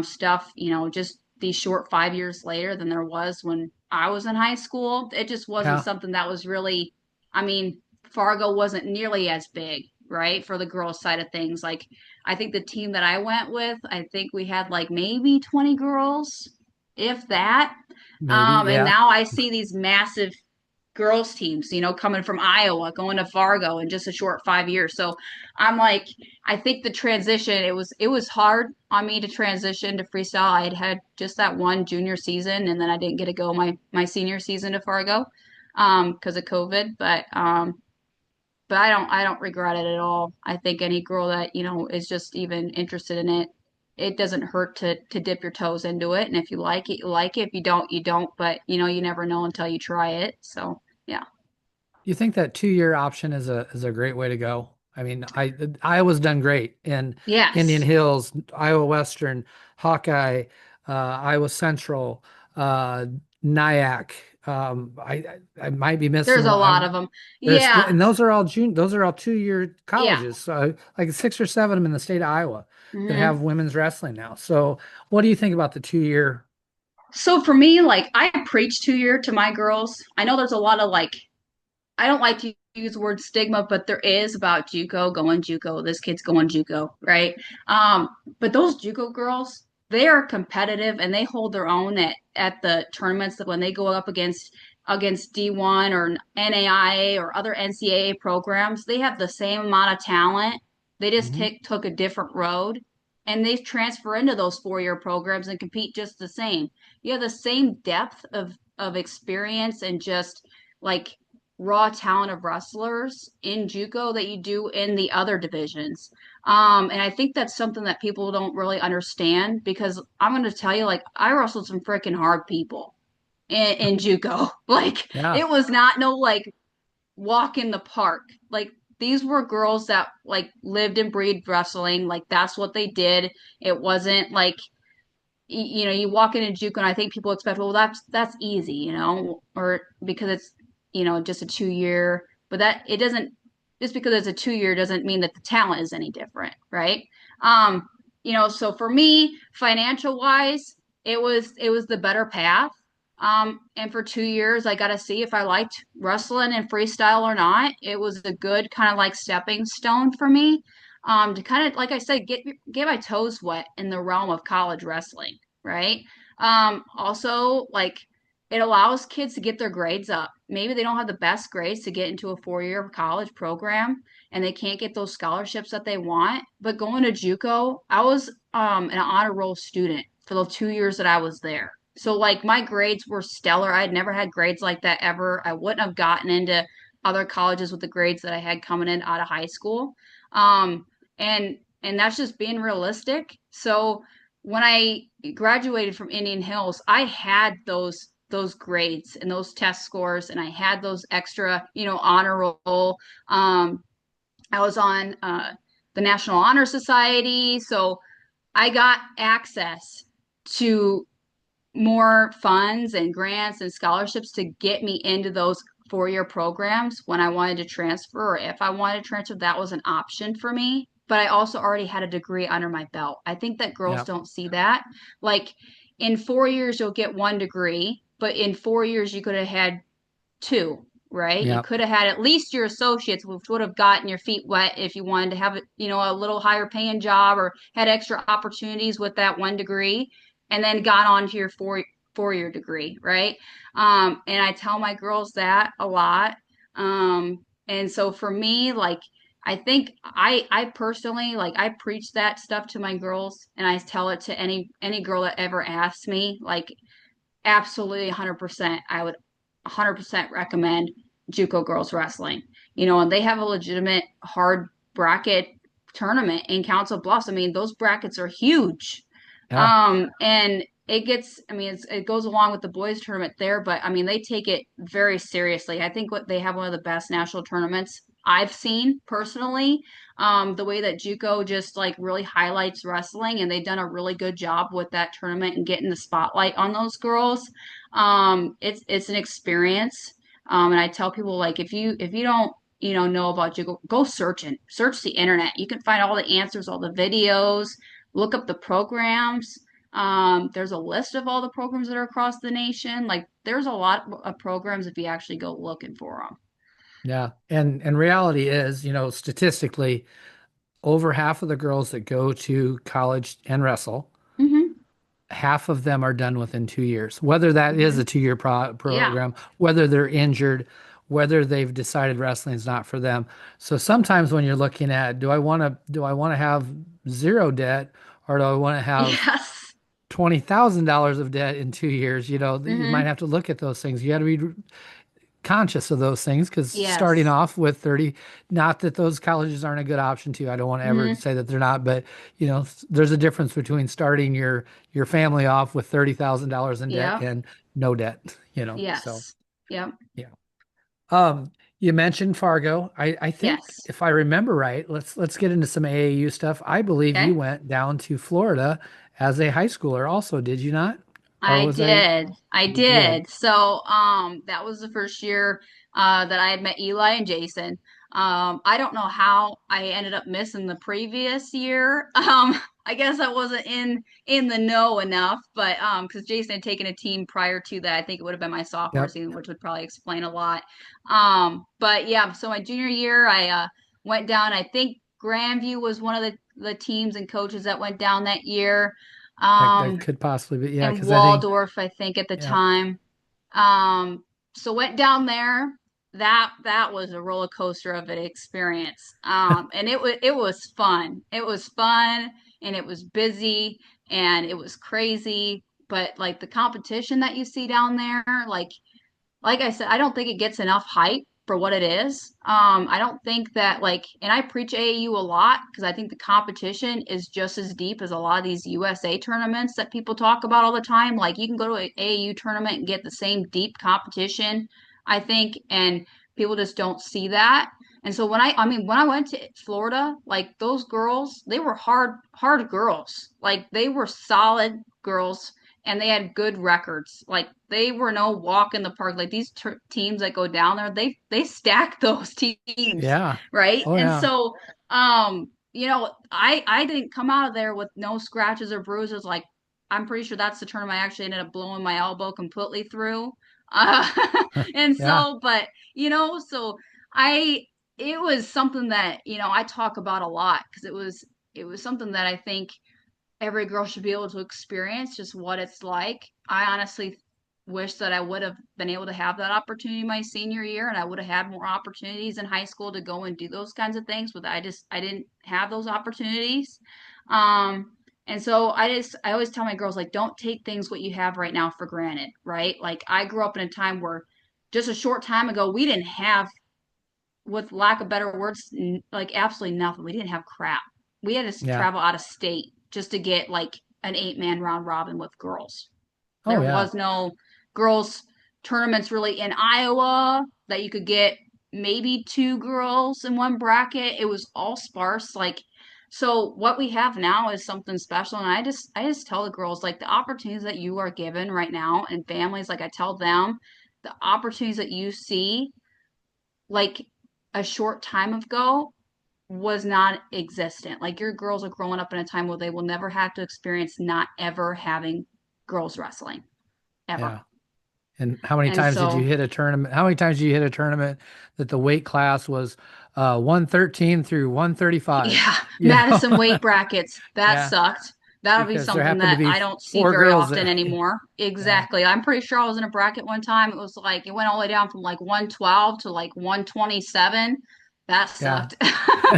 stuff, just these short 5 years later than there was when I was in high school. It just wasn't Yeah. something that was really, I mean, Fargo wasn't nearly as big, right, for the girls' side of things. Like, I think the team that I went with, I think we had like maybe 20 girls, if that. Maybe. And Yeah. now I see these massive girls teams, coming from Iowa, going to Fargo in just a short 5 years. So I'm like, I think the transition, it was hard on me to transition to freestyle. I had just that one junior season, and then I didn't get to go my senior season to Fargo because of COVID. But I don't regret it at all. I think any girl that, is just even interested in it, it doesn't hurt to dip your toes into it. And if you like it, you like it. If you don't, you don't. But you never know until you try it. So yeah. You think that 2-year option is a great way to go? I mean, Iowa's done great in Indian Yes. Hills, Iowa Western, Hawkeye, Iowa Central, Nyack. I might be missing There's a one. lot of them. And Yeah. those are all 2-year Yeah. colleges. So like 6 or 7 of them in the state of Iowa that hmm have women's wrestling now. So what do you think about the 2-year? So for me, like I preach 2 year to my girls. I know there's a lot of like I don't like to use the word stigma, but there is about JUCO going JUCO. This kid's going JUCO, right? Um, but those JUCO girls, they are competitive and they hold their own at the tournaments that when they go up against D1 or NAIA or other NCAA programs, they have the same amount of talent. They just Mhm. took a different road and they transfer into those 4 year programs and compete just the same. You have the same depth of experience and just like raw talent of wrestlers in JUCO that you do in the other divisions. And I think that's something that people don't really understand because I'm going to tell you, like, I wrestled some freaking hard people in JUCO. Like, Yeah. it was not no like walk in the park. Like, these were girls that like lived and breathed wrestling. Like, that's what they did. It wasn't like you walk into JUCO and I think people expect, well, that's easy, or because it's, just a 2 year, but that it doesn't just because it's a 2 year doesn't mean that the talent is any different, right? Um, so for me, financial wise, it was the better path. And for 2 years, I got to see if I liked wrestling and freestyle or not. It was a good kind of like stepping stone for me to kind of, like I said, get my toes wet in the realm of college wrestling, right? Also, like it allows kids to get their grades up. Maybe they don't have the best grades to get into a 4-year college program and they can't get those scholarships that they want. But going to JUCO, I was an honor roll student for the 2 years that I was there. So like my grades were stellar. I had never had grades like that ever. I wouldn't have gotten into other colleges with the grades that I had coming in out of high school. Um, and that's just being realistic. So when I graduated from Indian Hills, I had those grades and those test scores, and I had those extra, honor roll. Um, I was on the National Honor Society, so I got access to more funds and grants and scholarships to get me into those 4-year programs when I wanted to transfer, or if I wanted to transfer, that was an option for me. But I also already had a degree under my belt. I think that girls Yeah. don't see that. Like in 4 years, you'll get one degree, but in 4 years, you could have had two, right? You Yeah. could have had at least your associates, which would have gotten your feet wet if you wanted to have a little higher paying job or had extra opportunities with that one degree, and then got on to your four-year degree, right? And I tell my girls that a lot. And so for me, like I think I personally like I preach that stuff to my girls and I tell it to any girl that ever asks me, like absolutely 100%. I would 100% recommend JUCO girls wrestling. And they have a legitimate hard bracket tournament in Council Bluffs. I mean, those brackets are huge. Yeah. And it gets, I mean, it goes along with the boys tournament there, but I mean, they take it very seriously. I think what they have one of the best national tournaments I've seen personally. The way that JUCO just like really highlights wrestling, and they've done a really good job with that tournament and getting the spotlight on those girls. It's an experience. And I tell people like if you don't know about JUCO, go search the internet. You can find all the answers, all the videos, look up the programs. There's a list of all the programs that are across the nation. Like there's a lot of programs if you actually go looking for them. Yeah. And reality is, statistically, over half of the girls that go to college and wrestle, Hmm. half of them are done within 2 years. Whether that is Hmm. a 2 year Yeah. program, whether they're injured, whether they've decided wrestling is not for them. So sometimes when you're looking at, do I want to have zero debt, or do I want to have Yes. $20,000 of debt in 2 years? You might Hmm. have to look at those things. You got to be conscious of those things, because starting Yes. off with 30, not that those colleges aren't a good option too. I don't want to ever Hmm. say that they're not, but there's a difference between starting your family off with $30,000 in debt Yep. and no debt, so Yes. Yep. yeah. You mentioned Fargo. I think Yes. if I remember right, let's get into some AAU stuff. I believe you Okay. went down to Florida as a high schooler also, did you not? Or I was I? did. I You did. did. So, that was the first year that I had met Eli and Jason. I don't know how I ended up missing the previous year. I guess I wasn't in the know enough, but because Jason had taken a team prior to that, I think it would have been my sophomore Yep. season, which would probably explain a lot. But yeah, so my junior year, I went down. I think Grandview was one of the teams and coaches that went down that year. That Um, could possibly be, yeah, and because I think, Waldorf, I think at the yep. time. Um, so went down there. That was a roller coaster of an experience. And it was fun. It was fun and it was busy and it was crazy. But like the competition that you see down there, like I said, I don't think it gets enough hype for what it is. I don't think that like, and I preach AAU a lot because I think the competition is just as deep as a lot of these USA tournaments that people talk about all the time. Like you can go to an AAU tournament and get the same deep competition, I think, and people just don't see that. And so when I went to Florida, like those girls, they were hard girls. Like they were solid girls and they had good records. Like they were no walk in the park. Like these teams that go down there, they stack those teams, Yeah. right? Oh And yeah. so, I didn't come out of there with no scratches or bruises. Like I'm pretty sure that's the tournament I actually ended up blowing my elbow completely through. Uh, and Yeah. so, but so I it was something that I talk about a lot because it was something that I think every girl should be able to experience just what it's like. I honestly wish that I would have been able to have that opportunity my senior year, and I would have had more opportunities in high school to go and do those kinds of things, but I didn't have those opportunities. And so I always tell my girls, like, don't take things what you have right now for granted, right? Like, I grew up in a time where just a short time ago we didn't have, with lack of better words, like absolutely nothing. We didn't have crap. We had to Yeah. travel out of state just to get like an 8-man round robin with girls. Oh There yeah. was no girls tournaments really in Iowa that you could get maybe two girls in one bracket. It was all sparse. Like, so what we have now is something special. And I just tell the girls, like, the opportunities that you are given right now, and families, like I tell them, the opportunities that you see, like a short time ago, was not existent. Like, your girls are growing up in a time where they will never have to experience not ever having girls wrestling ever. Yeah. And how many And times did you so, hit a tournament? How many times did you hit a tournament that the weight class was 113 through 135? yeah, You Madison know? weight brackets, that Yeah, sucked. That'll be because there something happened to that be I don't see four very girls often that anymore. yeah, Exactly. I'm pretty sure I was in a bracket one time. It was like, it went all the way down from like 112 to like 127. That yeah. sucked.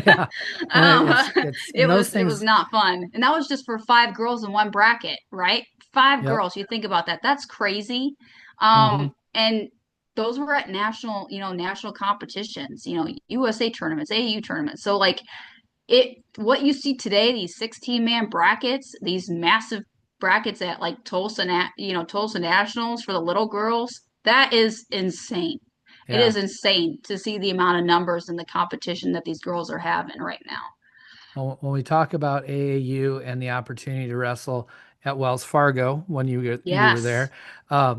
Yeah. Well, um, it's and those it was things, not fun. And that was just for five girls in one bracket, right? Five yep. girls. You think about that. That's crazy. Hmm. And those were at national, national competitions, USA tournaments, AU tournaments. So like, what you see today, these 16-man brackets, these massive brackets at like Tulsa Nationals for the little girls, that is insane. It Yeah. is insane to see the amount of numbers and the competition that these girls are having right now. When we talk about AAU and the opportunity to wrestle at Wells Fargo when you were Yes. there,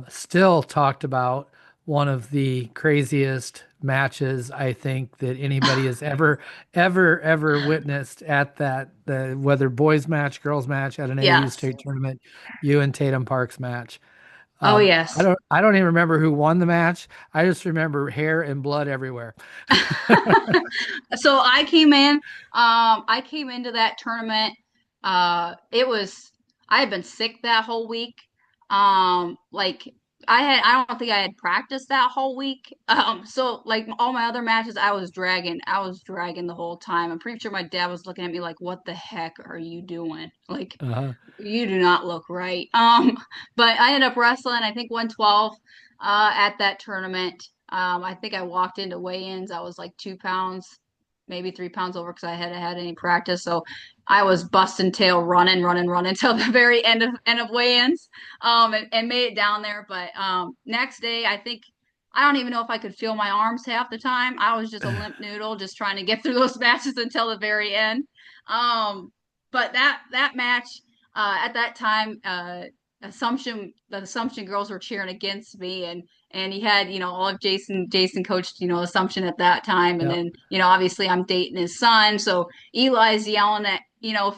still talked about one of the craziest matches I think that anybody has ever witnessed at the whether boys match, girls match at an AAU Yes. state tournament, you and Tatum Parks match. Oh, I yes. don't even remember who won the match. I just remember hair and blood everywhere. So I came into that tournament. It was, I had been sick that whole week. Like, I don't think I had practiced that whole week. So like all my other matches, I was dragging the whole time. I'm pretty sure my dad was looking at me like, what the heck are you doing? Like, Uh-huh. you do not look right. But I ended up wrestling, I think 112 at that tournament. I think I walked into weigh-ins. I was like 2 pounds, maybe 3 pounds over because I hadn't had any practice. So I was busting tail, running until the very end of weigh-ins, and made it down there. But next day, I don't even know if I could feel my arms half the time. I was just a limp noodle, just trying to get through those matches until the very end. Um, but that match at that time, the Assumption girls were cheering against me, and he had, all of Jason coached, Assumption at that time, and Yep. then, obviously I'm dating his son, so Eli's yelling at,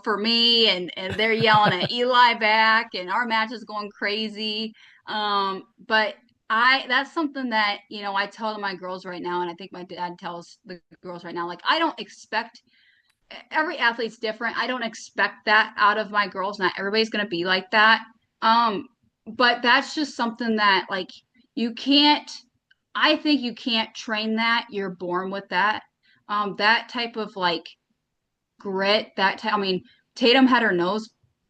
for me, and they're yelling at Eli back, and our match is going crazy. But that's something that, I tell my girls right now, and I think my dad tells the girls right now, like, I don't expect, every athlete's different. I don't expect that out of my girls. Not everybody's going to be like that. Um, but that's just something that, like, you can't, I think you can't train that. You're born with that. That type of like grit, I mean, Tatum had her nose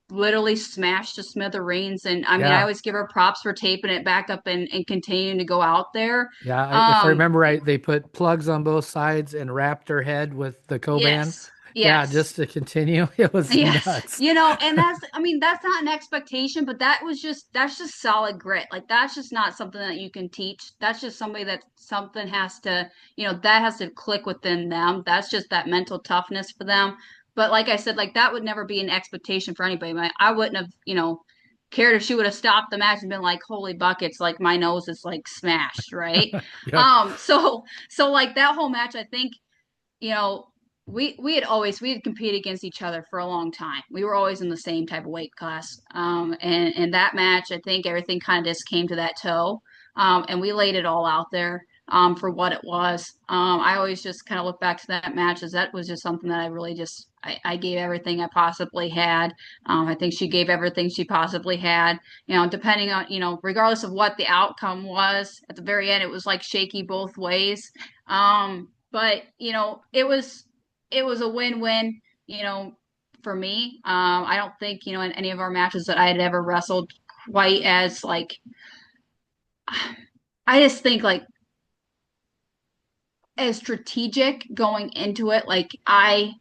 literally smashed to smithereens. And I mean, I Yeah. always give her props for taping it back up and continuing to go out there. Yeah, if I Um, remember right, they put plugs on both sides and wrapped her head with the Coban. yes, Yeah, yes. just to continue. It was Yes, nuts. and I mean, that's not an expectation, but that's just solid grit. Like, that's just not something that you can teach. That's just somebody that something has to, that has to click within them. That's just that mental toughness for them. But like I said, like, that would never be an expectation for anybody. I wouldn't have, cared if she would have stopped the match and been like, holy buckets, like my nose is like smashed, right? Yep. So like that whole match, I think, you know, we had competed against each other for a long time. We were always in the same type of weight class. And that match, I think everything kind of just came to that toe. And we laid it all out there. for what it was. I always just kind of look back to that match as that was just something that I really just I gave everything I possibly had. I think she gave everything she possibly had. Depending on regardless of what the outcome was at the very end, it was like shaky both ways. But it was a win-win. You know, for me. I don't think in any of our matches that I had ever wrestled quite as like I just think like as strategic going into it. Like I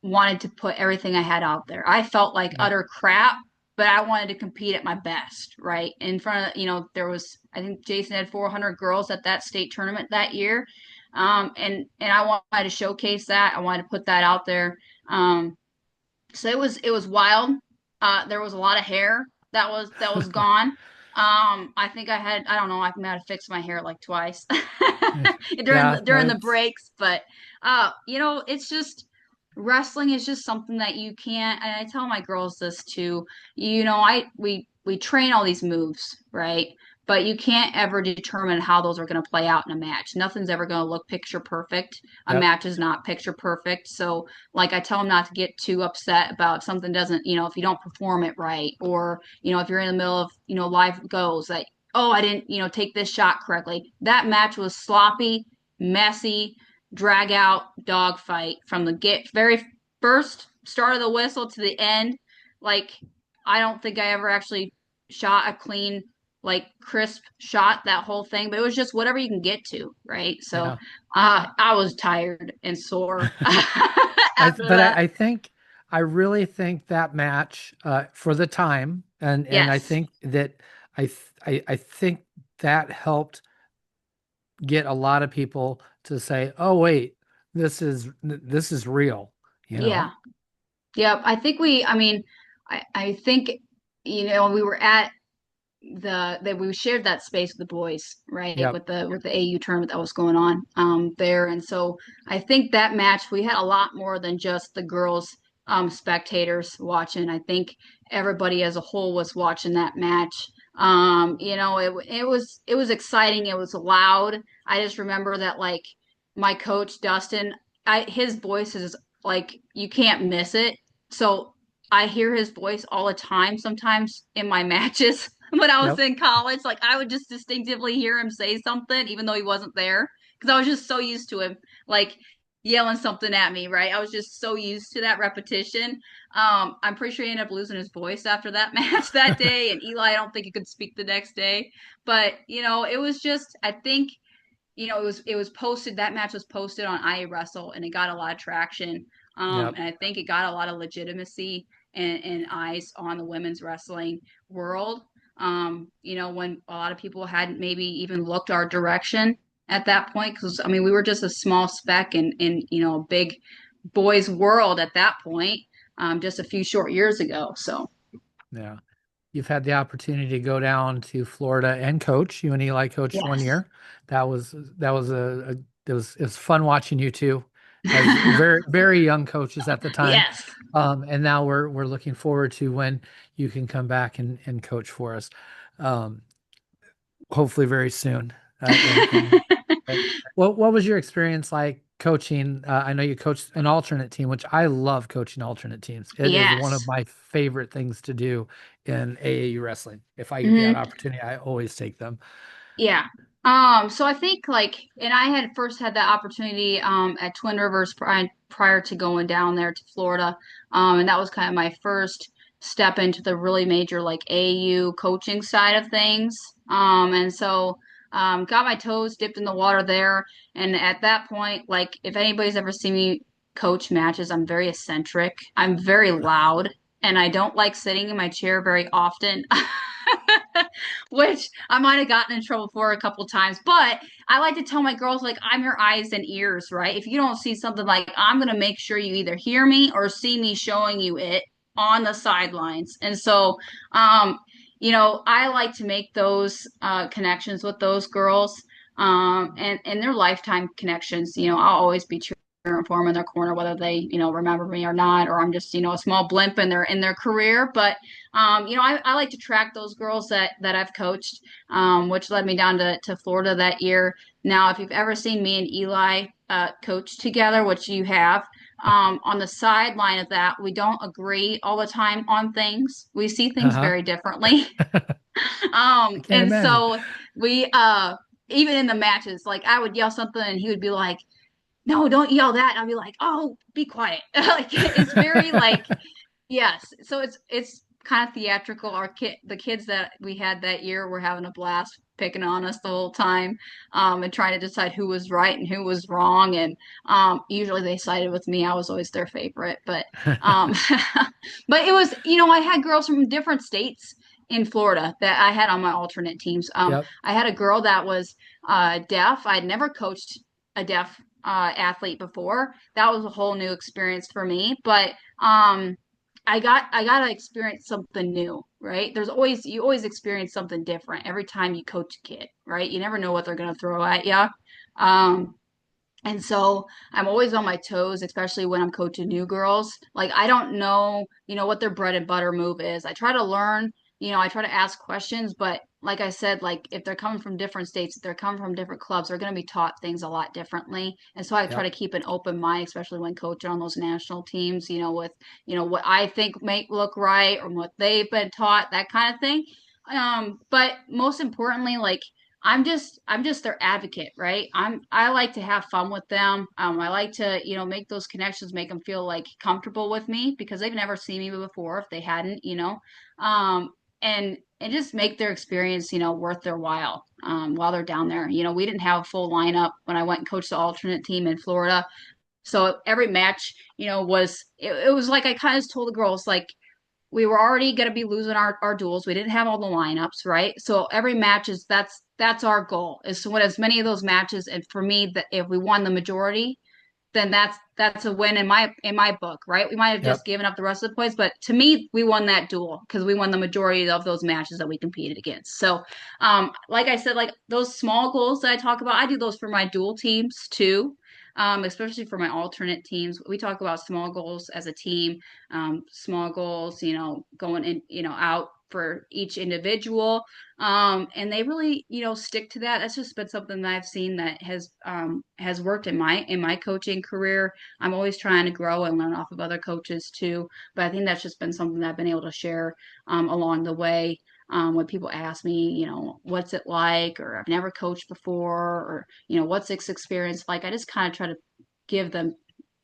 wanted to put everything I had out there. I felt like Yeah. utter crap, but I wanted to compete at my best, right? In front of, there was, I think Jason had 400 girls at that state tournament that year. And I wanted to showcase that. I wanted to put that out there. So it was wild. There was a lot of hair that was gone. I think I don't know, I might have fixed my hair like twice during Yeah, the, no, during the it's breaks, but it's just wrestling is just something that you can't. And I tell my girls this too. We train all these moves, right? But you can't ever determine how those are going to play out in a match. Nothing's ever going to look picture perfect. A yep, match is not picture perfect. So like I tell them not to get too upset about if something doesn't, if you don't perform it right, or if you're in the middle of live goals that, oh, I didn't take this shot correctly. That match was sloppy, messy, drag out dog fight from the very first start of the whistle to the end. Like I don't think I ever actually shot a clean, like crisp shot that whole thing, but it was just whatever you can get to, right? So yeah. I was tired and sore after But that. I think I really think that match for the time, and I Yes. think that I think that helped get a lot of people to say, "Oh wait, this is real," you Yeah. know? Yep. I think, we were at that we shared that space with the boys, right? Yep, With the AU tournament that was going on there. And so I think that match we had a lot more than just the girls spectators watching. I think everybody as a whole was watching that match. It was exciting, it was loud. I just remember that like my coach Dustin, his voice is like you can't miss it. So I hear his voice all the time sometimes in my matches when I was yep, in college. Like I would just distinctively hear him say something, even though he wasn't there, because I was just so used to him, like yelling something at me. Right? I was just so used to that repetition. I'm pretty sure he ended up losing his voice after that match that day, and Eli, I don't think he could speak the next day. But it was just, I think, it was posted. That match was posted on I Wrestle, and it got a lot of traction. yep, And I think it got a lot of legitimacy and eyes on the women's wrestling world. When a lot of people hadn't maybe even looked our direction at that point, because I mean, we were just a small speck in a big boys' world at that point, just a few short years ago. So yeah. You've had the opportunity to go down to Florida and coach. You and Eli coached one yes, year. That was it was fun watching you two as very very young coaches at the time. yes. And now we're looking forward to when you can come back and coach for us. Um, hopefully very soon. But what was your experience like coaching? I know you coached an alternate team, which I love coaching alternate teams. It is one of Yes. my favorite things to do in AAU wrestling. If I get that Mhm. opportunity, I always take them. Yeah. So I think like, and I had first had that opportunity at Twin Rivers prior to going down there to Florida. And that was kind of my first step into the really major like AU coaching side of things. And so got my toes dipped in the water there. And at that point, like if anybody's ever seen me coach matches, I'm very eccentric. I'm very loud, and I don't like sitting in my chair very often. Which I might have gotten in trouble for a couple times. But I like to tell my girls, like, I'm your eyes and ears, right? If you don't see something, like, I'm going to make sure you either hear me or see me showing you it on the sidelines. And so, I like to make those connections with those girls, and their lifetime connections. I'll always be cheering for them in their corner, whether they, remember me or not, or I'm just, a small blimp in their career. But I like to track those girls that I've coached, which led me down to Florida that year. Now, if you've ever seen me and Eli coach together, which you have, on the sideline of that, we don't agree all the time on things. We see things Uh-huh. very differently. I can't And imagine. so we even in the matches, like I would yell something and he would be like, "No, don't yell that." And I'd be like, "Oh, be quiet." Like it's very like yes. So it's kind of theatrical. The kids that we had that year were having a blast picking on us the whole time, and trying to decide who was right and who was wrong. And usually they sided with me. I was always their favorite. Um, but it was, I had girls from different states in Florida that I had on my alternate teams. Yep. I had a girl that was deaf. I'd never coached a deaf athlete before. That was a whole new experience for me. But I got to experience something new, right? You always experience something different every time you coach a kid, right? You never know what they're going to throw at you. Um, and so I'm always on my toes, especially when I'm coaching new girls. Like I don't know, what their bread and butter move is. I try to learn, I try to ask questions, but like I said, like if they're coming from different states, if they're coming from different clubs, they're going to be taught things a lot differently. And so I try Yep. to keep an open mind, especially when coaching on those national teams, with, what I think may look right or what they've been taught, that kind of thing. But most importantly, like I'm just their advocate, right? I like to have fun with them. I like to, make those connections, make them feel like comfortable with me because they've never seen me before if they hadn't, and just make their experience, worth their while they're down there. We didn't have a full lineup when I went and coached the alternate team in Florida. So every match, it was like I kind of told the girls like we were already going to be losing our duels. We didn't have all the lineups, right? So every match is that's our goal is to win as many of those matches. And for me, that if we won the majority, then that's a win in my book, right? We might have just Yep. given up the rest of the points, but to me, we won that duel because we won the majority of those matches that we competed against. So, like I said, like those small goals that I talk about, I do those for my dual teams too. Especially for my alternate teams, we talk about small goals as a team, small goals, going in, out for each individual. And they really, stick to that. That's just been something that I've seen that has worked in my coaching career. I'm always trying to grow and learn off of other coaches too. But I think that's just been something that I've been able to share along the way. When people ask me, what's it like, or I've never coached before, or what's this experience like, I just kind of try to give them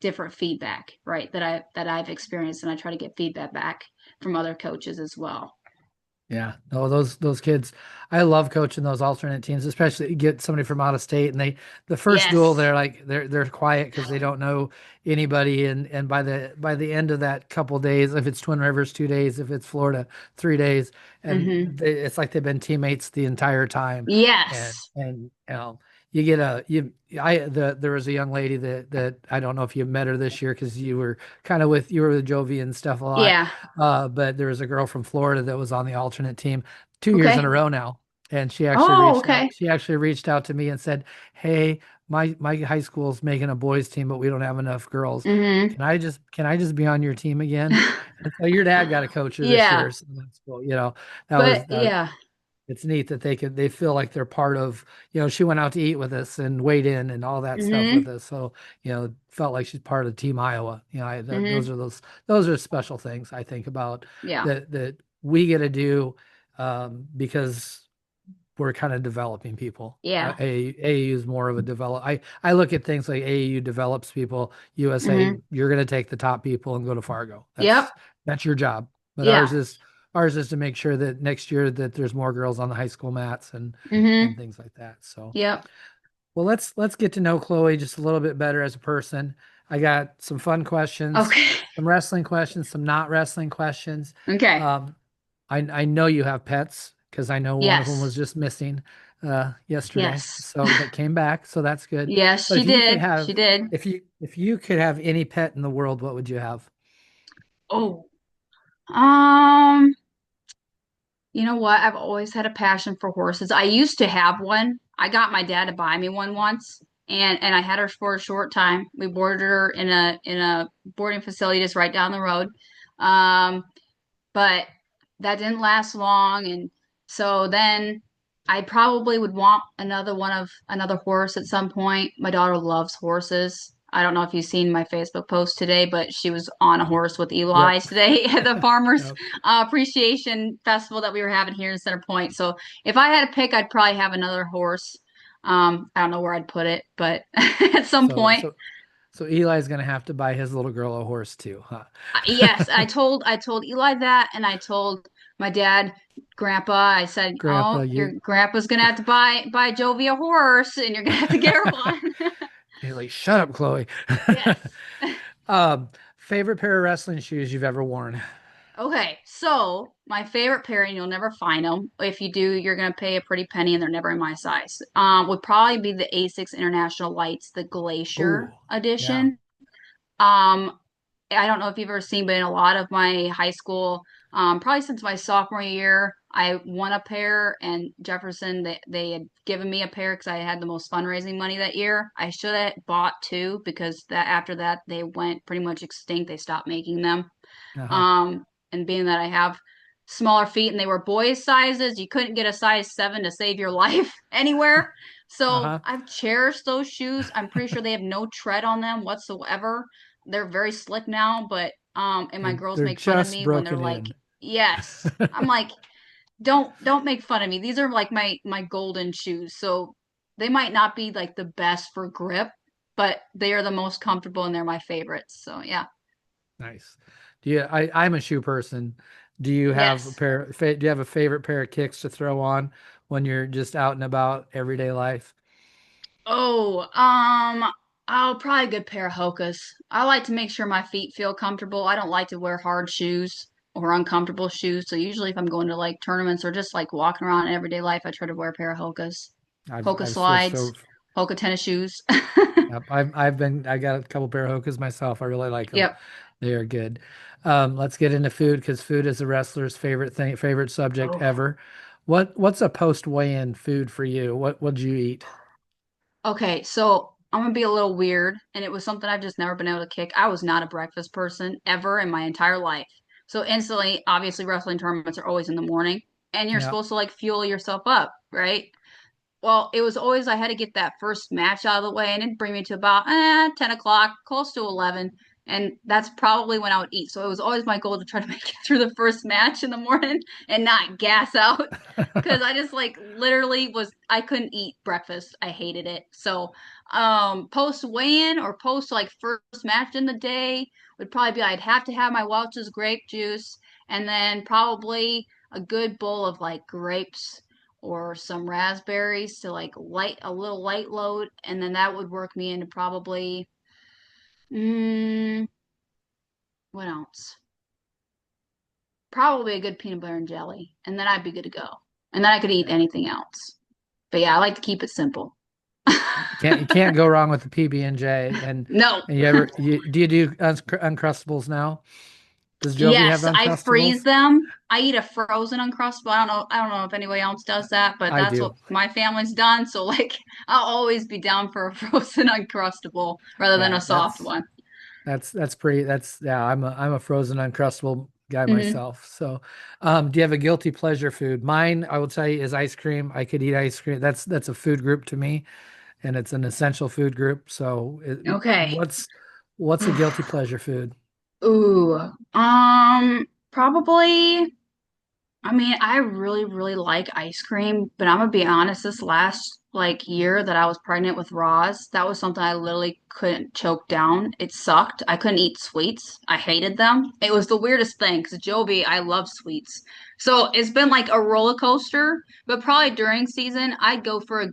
different feedback, right? That I've experienced, and I try to get feedback back from other coaches as well. Yeah, no, those kids, I love coaching those alternate teams, especially you get somebody from out of state and the first duel Yes. they're quiet because they don't know anybody, and by the end of that couple days, if it's Twin Rivers 2 days, if it's Florida 3 days, and Hmm. it's like they've been teammates the entire time, and Yes. you get a you I there was a young lady that I don't know if you met her this year because you were with Jovi and stuff a lot. Yeah. But there was a girl from Florida that was on the alternate team 2 years in a Okay. row now. And she actually Oh, reached out. okay. She actually reached out to me and said, "Hey, my high school's making a boys team, but we don't have enough girls. Hmm. Can I just be on your team again?" And so your dad got a coach her this Yeah. year. So that's cool. That But was yeah. it's neat that they feel like they're part of, she went out to eat with us and weighed in and all that stuff with Hmm. us. So, felt like she's part of Team Iowa. Hmm. Those are special things I think about Yeah. that we get to do, because we're kind of developing people. Yeah. AAU is more of a develop. I look at things like AAU develops people. USA, Hmm. you're going to take the top people and go to Fargo. Yep. That's your job. But Yeah. ours is to make sure that next year that there's more girls on the high school mats and Hmm. things like that. So, Yep. well, let's get to know Chloe just a little bit better as a person. I got some fun questions, Okay. some wrestling questions, some not wrestling questions. Okay. Um, I know you have pets because I know one of them was Yes. just missing yesterday. Yes. So, but came back, so that's good. Yes, But she did. She did. if you could have any pet in the world, what would you have? Oh. Um, you know what? I've always had a passion for horses. I used to have one. I got my dad to buy me one once, and I had her for a short time. We boarded her in a boarding facility just right down the road. Um, but that didn't last long, and so then. I probably would want another horse at some point. My daughter loves horses. I don't know if you've seen my Facebook post today, but she was on a horse with Eli Yep. today at the Farmers Yep. Appreciation Festival that we were having here in Center Point. So if I had to pick, I'd probably have another horse. I don't know where I'd put it, but at some So point, so so Eli's gonna have to buy his little girl a horse too, huh? yes, I told Eli that, and I told my dad, Grandpa. I said, Grandpa, "Oh, your you grandpa's gonna have to buy Jovi a horse, and you're gonna have to get her one." He's like, shut up, Chloe. Yes. Um, favorite pair of wrestling shoes you've ever worn? Okay, so my favorite pair, and you'll never find them. If you do, you're gonna pay a pretty penny, and they're never in my size. Would probably be the Asics International Lights, the Oh, Glacier yeah. edition. I don't know if you've ever seen, but in a lot of my high school, probably since my sophomore year, I won a pair, and Jefferson, they had given me a pair because I had the most fundraising money that year. I should have bought two because that after that they went pretty much extinct. They stopped making them. Uh-huh. And being that I have smaller feet and they were boys' sizes, you couldn't get a size 7 to save your life anywhere. So Uh-huh. I've cherished those shoes. I'm pretty sure they have no tread on them whatsoever. They're very slick now, but and my girls They're make fun of just me when they're broken like, in. "Yes." I'm like, "Don't make fun of me. These are like my golden shoes." So they might not be like the best for grip, but they are the most comfortable and they're my favorites. So yeah. Nice. I'm a shoe person. Do you have Yes. do you have a favorite pair of kicks to throw on when you're just out and about everyday life? Oh, I'll probably a good pair of Hokas. I like to make sure my feet feel comfortable. I don't like to wear hard shoes or uncomfortable shoes. So usually if I'm going to like tournaments or just like walking around in everyday life, I try to wear a pair of Hokas. Hoka I've switched slides, over. Hoka tennis shoes. Yep, I got a couple pair of Hokas myself. I really like them. Yep. They are good. Let's get into food because food is a wrestler's favorite subject Oh. ever. What's a post weigh-in food for you? What'd you eat? Okay, so I'm gonna be a little weird, and it was something I've just never been able to kick. I was not a breakfast person ever in my entire life. So instantly, obviously, wrestling tournaments are always in the morning, and you're Yeah. supposed to like fuel yourself up, right? Well, it was always I had to get that first match out of the way, and it'd bring me to about 10 o'clock, close to 11. And that's probably when I would eat. So it was always my goal to try to make it through the first match in the morning and not gas out. Because I just like literally I couldn't eat breakfast. I hated it. So post weigh-in or post like first match in the day would probably be I'd have to have my Welch's grape juice and then probably a good bowl of like grapes or some raspberries to like light a little light load, and then that would work me into probably mm, what else? Probably a good peanut butter and jelly, and then I'd be good to go. And then I could eat Yeah. anything else. But yeah, I like to keep it simple. You can't go wrong with the PB&J. No. And do you do Uncrustables now? Does Jovi have Yes, I freeze Uncrustables? them. I eat a frozen Uncrustable. I don't know if anybody else does that, but I that's do. what my family's done. So like I'll always be down for a frozen Uncrustable rather than a Yeah, soft one. that's pretty. That's yeah. I'm a frozen Uncrustable guy Hmm. myself. So, do you have a guilty pleasure food? Mine, I will tell you, is ice cream. I could eat ice cream. That's a food group to me, and it's an essential food group. So, Okay. what's a guilty pleasure food? Ooh, probably. I mean, I really, really like ice cream, but I'm gonna be honest, this last like year that I was pregnant with Roz, that was something I literally couldn't choke down. It sucked. I couldn't eat sweets. I hated them. It was the weirdest thing because Jovi, I love sweets. So it's been like a roller coaster, but probably during season, I'd go for a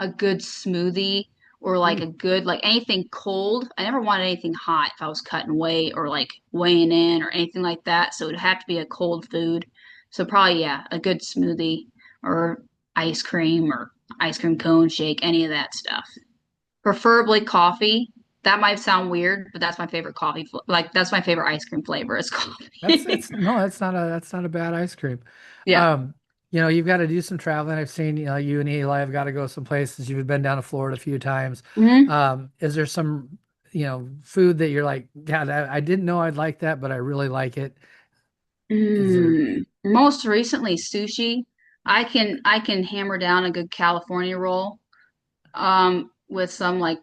good smoothie or like Ooh, a good like anything cold. I never wanted anything hot if I was cutting weight or like weighing in or anything like that. So it'd have to be a cold food. So probably yeah, a good smoothie or ice cream cone shake, any of that stuff. Preferably coffee. That might sound weird, but that's my favorite like that's my favorite ice cream flavor is coffee. that's no, that's not a bad ice cream. Yeah. Um, you've got to do some traveling. I've seen, you and Eli have got to go some places. You've been down to Florida a few times. Hmm. Is there some, food that you're like, God, I didn't know I'd like that, but I really like it. Is there? Most recently sushi. I can hammer down a good California roll with some like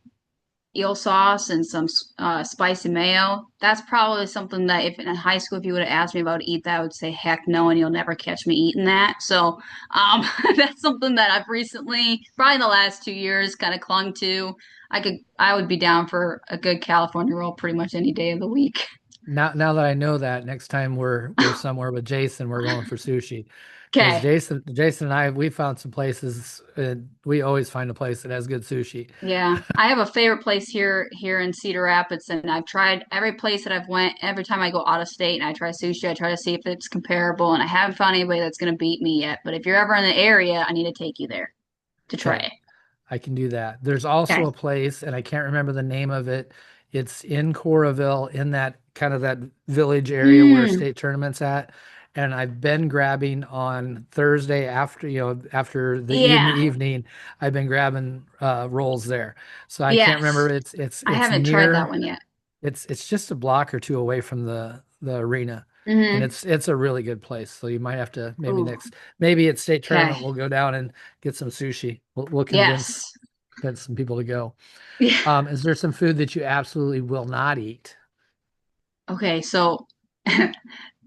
eel sauce and some spicy mayo. That's probably something that if in high school if you would have asked me about to eat that, I would say heck no, and you'll never catch me eating that. So that's something that I've recently, probably in the last 2 years, kind of clung to. I would be down for a good California roll pretty much any day of the week. Now that I know that, next time we're somewhere with Jason, we're going for sushi. Because Okay. Jason and I, we found some places, and we always find a place that has good sushi. Yeah, I have a favorite place here in Cedar Rapids, and I've tried every place that I've went. Every time I go out of state and I try sushi, I try to see if it's comparable, and I haven't found anybody that's going to beat me yet. But if you're ever in the area, I need to take you there to try Okay, it. I can do that. There's also Okay. a place, and I can't remember the name of it. It's in Coraville, in that kind of that village area where Mm, state tournaments at. And I've been grabbing on Thursday after, after the yeah, evening, I've been grabbing rolls there. So I can't remember. yes. I It's haven't tried that near. one yet. It's just a block or two away from the arena, and Mm-hmm. it's a really good place. So you might have to Ooh, maybe at state tournament okay. we'll go down and get some sushi. We'll Yes. convince some people to go. Yeah. Is there some food that you absolutely will not eat? Okay, so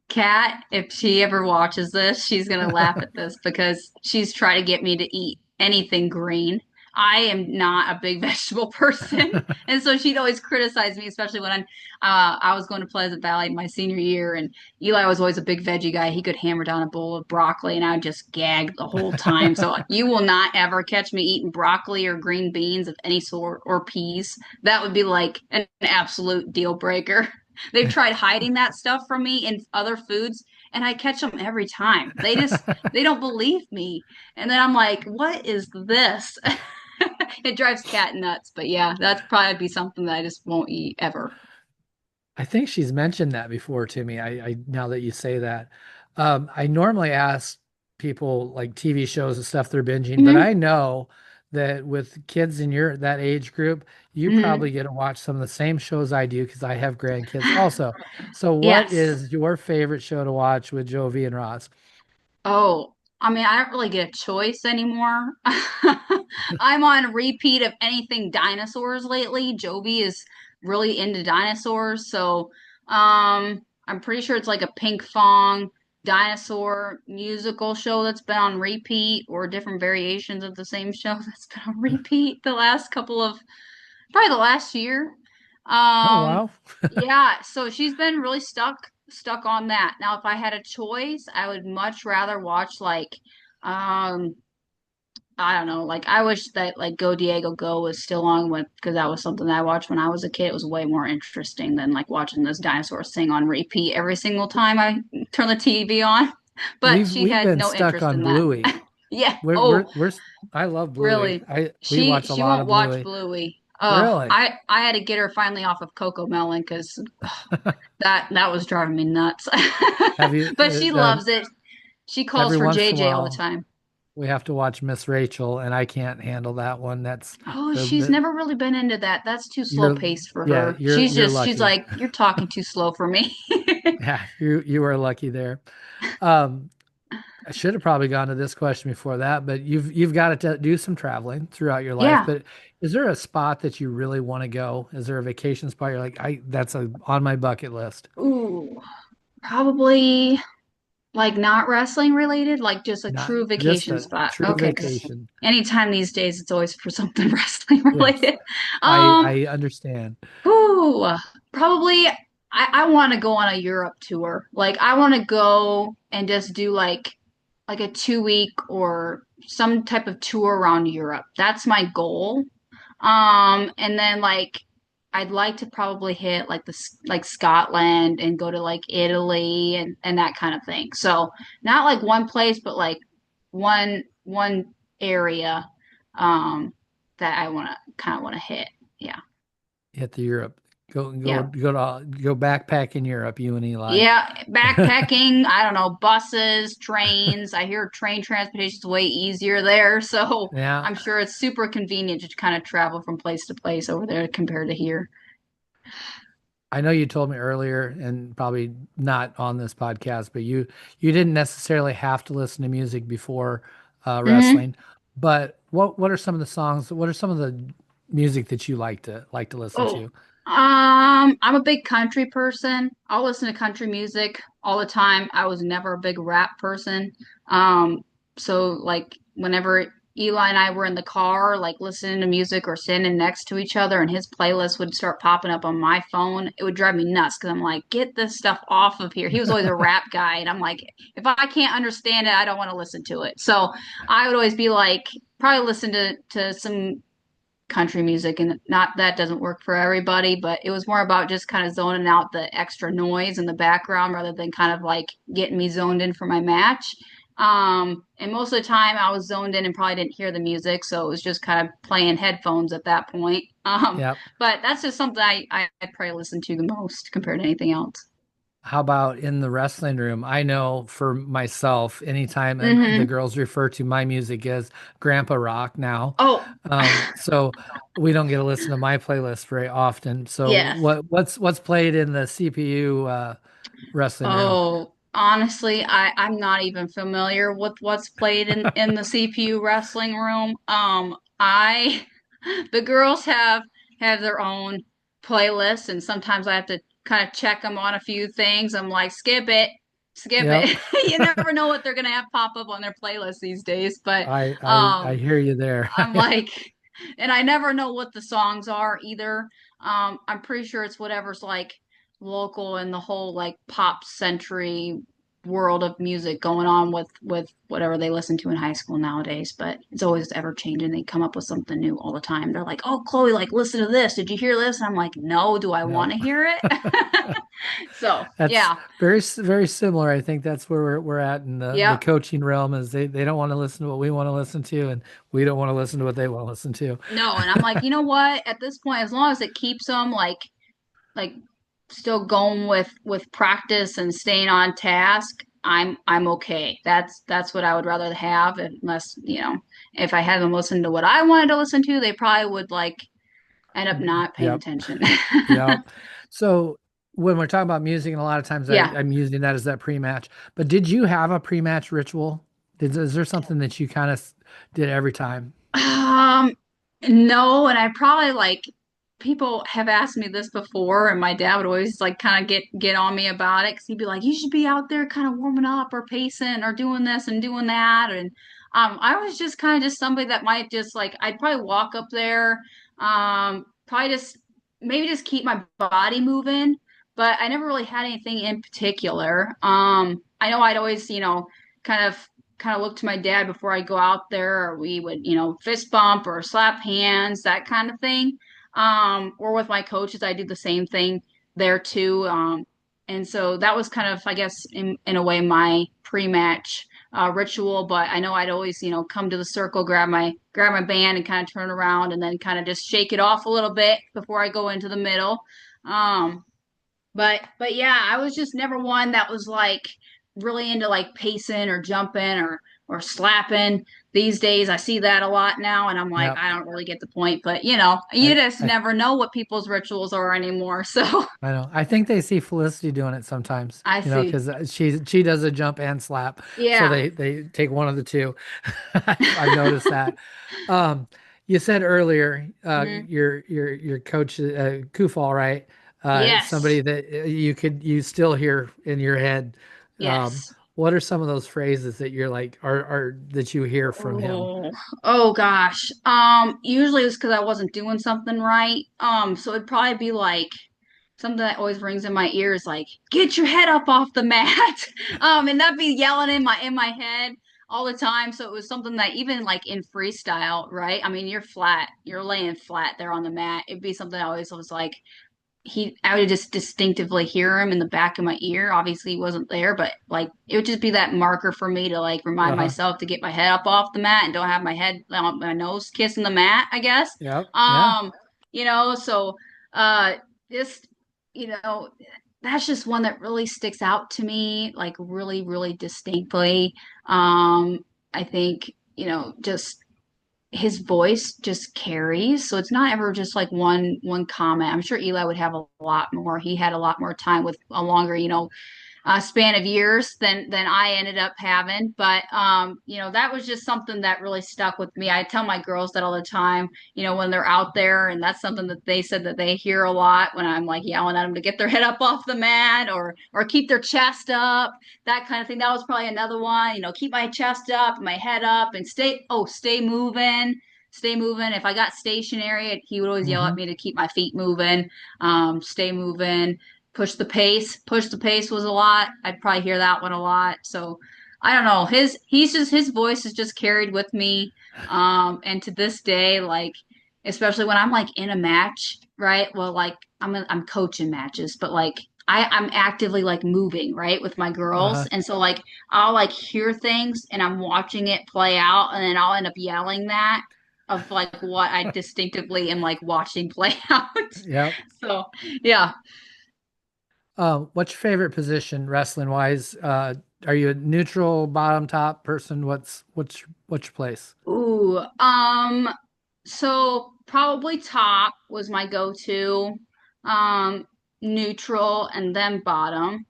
Kat, if she ever watches this, she's gonna laugh at this because she's trying to get me to eat anything green. I am not a big vegetable person, and so she'd always criticize me, especially when I was going to Pleasant Valley my senior year, and Eli was always a big veggie guy. He could hammer down a bowl of broccoli, and I would just gag the whole time. So you will not ever catch me eating broccoli or green beans of any sort or peas. That would be like an absolute deal breaker. They've tried hiding that stuff from me in other foods, and I catch them every time. They don't believe me. And then I'm like, what is this? It drives Cat nuts. But yeah, that's probably be something that I just won't eat ever. I think she's mentioned that before to me. I now that you say that, I normally ask people like TV shows and stuff they're binging, but Hmm. I know that with kids in your that age group, you Hmm. probably get to watch some of the same shows I do because I have grandkids also. So, what Yes. is your favorite show to watch with Jovi and Ross? Oh, I mean, I don't really get a choice anymore. I'm on repeat of anything dinosaurs lately. Joby is really into dinosaurs, so I'm pretty sure it's like a Pink Fong dinosaur musical show that's been on repeat, or different variations of the same show that's been on repeat the last couple of probably the last year. Oh, Um, wow. yeah, so she's been really stuck on that. Now, if I had a choice, I would much rather watch like um I don't know, like I wish that like Go Diego Go was still on with because that was something that I watched when I was a kid. It was way more interesting than like watching this dinosaur sing on repeat every single time I turn the TV on. But she We've had been no stuck interest on in that. Bluey. Yeah. Oh, I love Bluey. really? We She watch a she lot won't of watch Bluey. Bluey. Oh, Really? I had to get her finally off of Coco Melon because that was driving me nuts. Have you, But she loves it. She calls every for once in a JJ all the while, time. we have to watch Miss Rachel, and I can't handle that one. Oh, she's The never really been into that. That's too slow you're paced for her. you're She's lucky. like, you're talking too slow for me. Yeah, you are lucky there. I should have probably gone to this question before that, but you've got to do some traveling throughout your life. Yeah. But is there a spot that you really want to go? Is there a vacation spot you're like, I that's on my bucket list? Ooh, probably like not wrestling related, like just a Not true just vacation a spot. true Okay, because vacation. anytime these days it's always for something wrestling Yes, related. Um, I understand. Ooh, probably I want to go on a Europe tour. Like I want to go and just do like a 2 week or some type of tour around Europe. That's my goal. And then like I'd like to probably hit like like Scotland and go to like Italy and that kind of thing. So not like one place, but like one area that I want to kind of want to hit. Yeah. Hit the Europe. Yeah. Go backpack in Europe, you and Eli. Yeah, backpacking, I don't know, buses, trains. I hear train transportation is way easier there, so Yeah. I'm sure it's super convenient to kind of travel from place to place over there compared to here. I know you told me earlier, and probably not on this podcast, but you didn't necessarily have to listen to music before Hmm. wrestling. But what are some of the songs? What are some of the music that you like to listen Oh, to? I'm a big country person. I'll listen to country music all the time. I was never a big rap person. So like whenever Eli and I were in the car, like listening to music or sitting next to each other, and his playlist would start popping up on my phone, it would drive me nuts because I'm like, get this stuff off of here. He was always a rap guy, and I'm like, if I can't understand it, I don't want to listen to it. So I would always be like, probably listen to some country music, and not that doesn't work for everybody, but it was more about just kind of zoning out the extra noise in the background rather than kind of like getting me zoned in for my match. And most of the time I was zoned in and probably didn't hear the music, so it was just kind of playing headphones at that point. Yep. But that's just something I probably listen to the most compared to anything else. How about in the wrestling room? I know for myself, anytime and the Hmm. girls refer to my music as Grandpa Rock now. Oh, So we don't get to listen to my playlist very often. So yes. what's played in the CPU wrestling room? Oh, honestly, I'm not even familiar with what's played in the CPU wrestling room. I the girls have their own playlists, and sometimes I have to kind of check them on a few things. I'm like, skip it, skip Yep. it. You never know what they're gonna have pop up on their playlist these days, but I um, hear you there. I'm like, and I never know what the songs are either. I'm pretty sure it's whatever's like local in the whole like pop century world of music going on with whatever they listen to in high school nowadays. But it's always ever changing. They come up with something new all the time. They're like, "Oh, Chloe, like listen to this. Did you hear this?" And I'm like, "No, do I want Yep. to hear it?" So That's yeah, very similar. I think that's where we're at in the yep. coaching realm is they don't want to listen to what we want to listen to, and we don't want to listen to what they want to listen to. No, and I'm like, you know what? At this point, as long as it keeps them like still going with practice and staying on task, I'm okay. That's what I would rather have, unless, if I had them listen to what I wanted to listen to, they probably would like end up not paying Yep. attention. Yep. So when we're talking about music, and a lot of times Yeah. I'm using that as that pre-match, but did you have a pre-match ritual? Is there something that you kind of did every time? Um, no, and I probably like people have asked me this before, and my dad would always like kind of get on me about it because he'd be like, "You should be out there kind of warming up or pacing or doing this and doing that." And I was just kind of just somebody that might just like I'd probably walk up there, probably just maybe just keep my body moving, but I never really had anything in particular. I know I'd always, kind of kind of look to my dad before I go out there, or we would, fist bump or slap hands, that kind of thing. Or with my coaches, I do the same thing there too. And so that was kind of, I guess, in a way, my pre-match ritual. But I know I'd always, come to the circle, grab my band, and kind of turn around, and then kind of just shake it off a little bit before I go into the middle. Um, but yeah, I was just never one that was like really into like pacing or jumping or slapping. These days I see that a lot now, and I'm like, Yep. I don't really get the point, but you I, just I never know what people's rituals are anymore. So I know. I think they see Felicity doing it sometimes, I see. because she does a jump and slap, so Yeah. they take one of the two. I've noticed that. Um, you said earlier, Hmm. your coach, Kufal, right? Yes. Somebody that you still hear in your head. Yes. What are some of those phrases that you're like are that you hear from him? Oh, oh gosh. Usually it's because I wasn't doing something right. So it'd probably be like something that always rings in my ears, like "Get your head up off the mat." And that'd be yelling in my head all the time. So it was something that even like in freestyle, right? I mean, you're laying flat there on the mat. It'd be something I always was like, I would just distinctively hear him in the back of my ear. Obviously, he wasn't there, but like it would just be that marker for me to like remind Uh-huh. myself to get my head up off the mat and don't have my nose kissing the mat, I guess. Yep. Yeah. Um, so uh, just you know, that's just one that really sticks out to me, like really, really distinctly. I think just. his voice just carries. So it's not ever just like one comment. I'm sure Eli would have a lot more. He had a lot more time with a longer, span of years than I ended up having. But that was just something that really stuck with me. I tell my girls that all the time, when they're out there, and that's something that they said that they hear a lot when I'm like yelling at them to get their head up off the mat or keep their chest up, that kind of thing. That was probably another one, keep my chest up, my head up, and stay moving. Stay moving. If I got stationary, he would always yell Hmm. at me to keep my feet moving, stay moving, push the pace. Push the pace was a lot. I'd probably hear that one a lot. So I don't know. His voice is just carried with me. And to this day, like especially when I'm like in a match, right? Well, like I'm coaching matches, but like I'm actively like moving, right, with my girls. Uh-huh. And so like I'll like hear things and I'm watching it play out and then I'll end up yelling that of like what I distinctively am like watching play out. Yep. So yeah. What's your favorite position wrestling wise? Are you a neutral bottom top person? What's your place? Ooh, so probably top was my go-to. Um, Neutral and then bottom.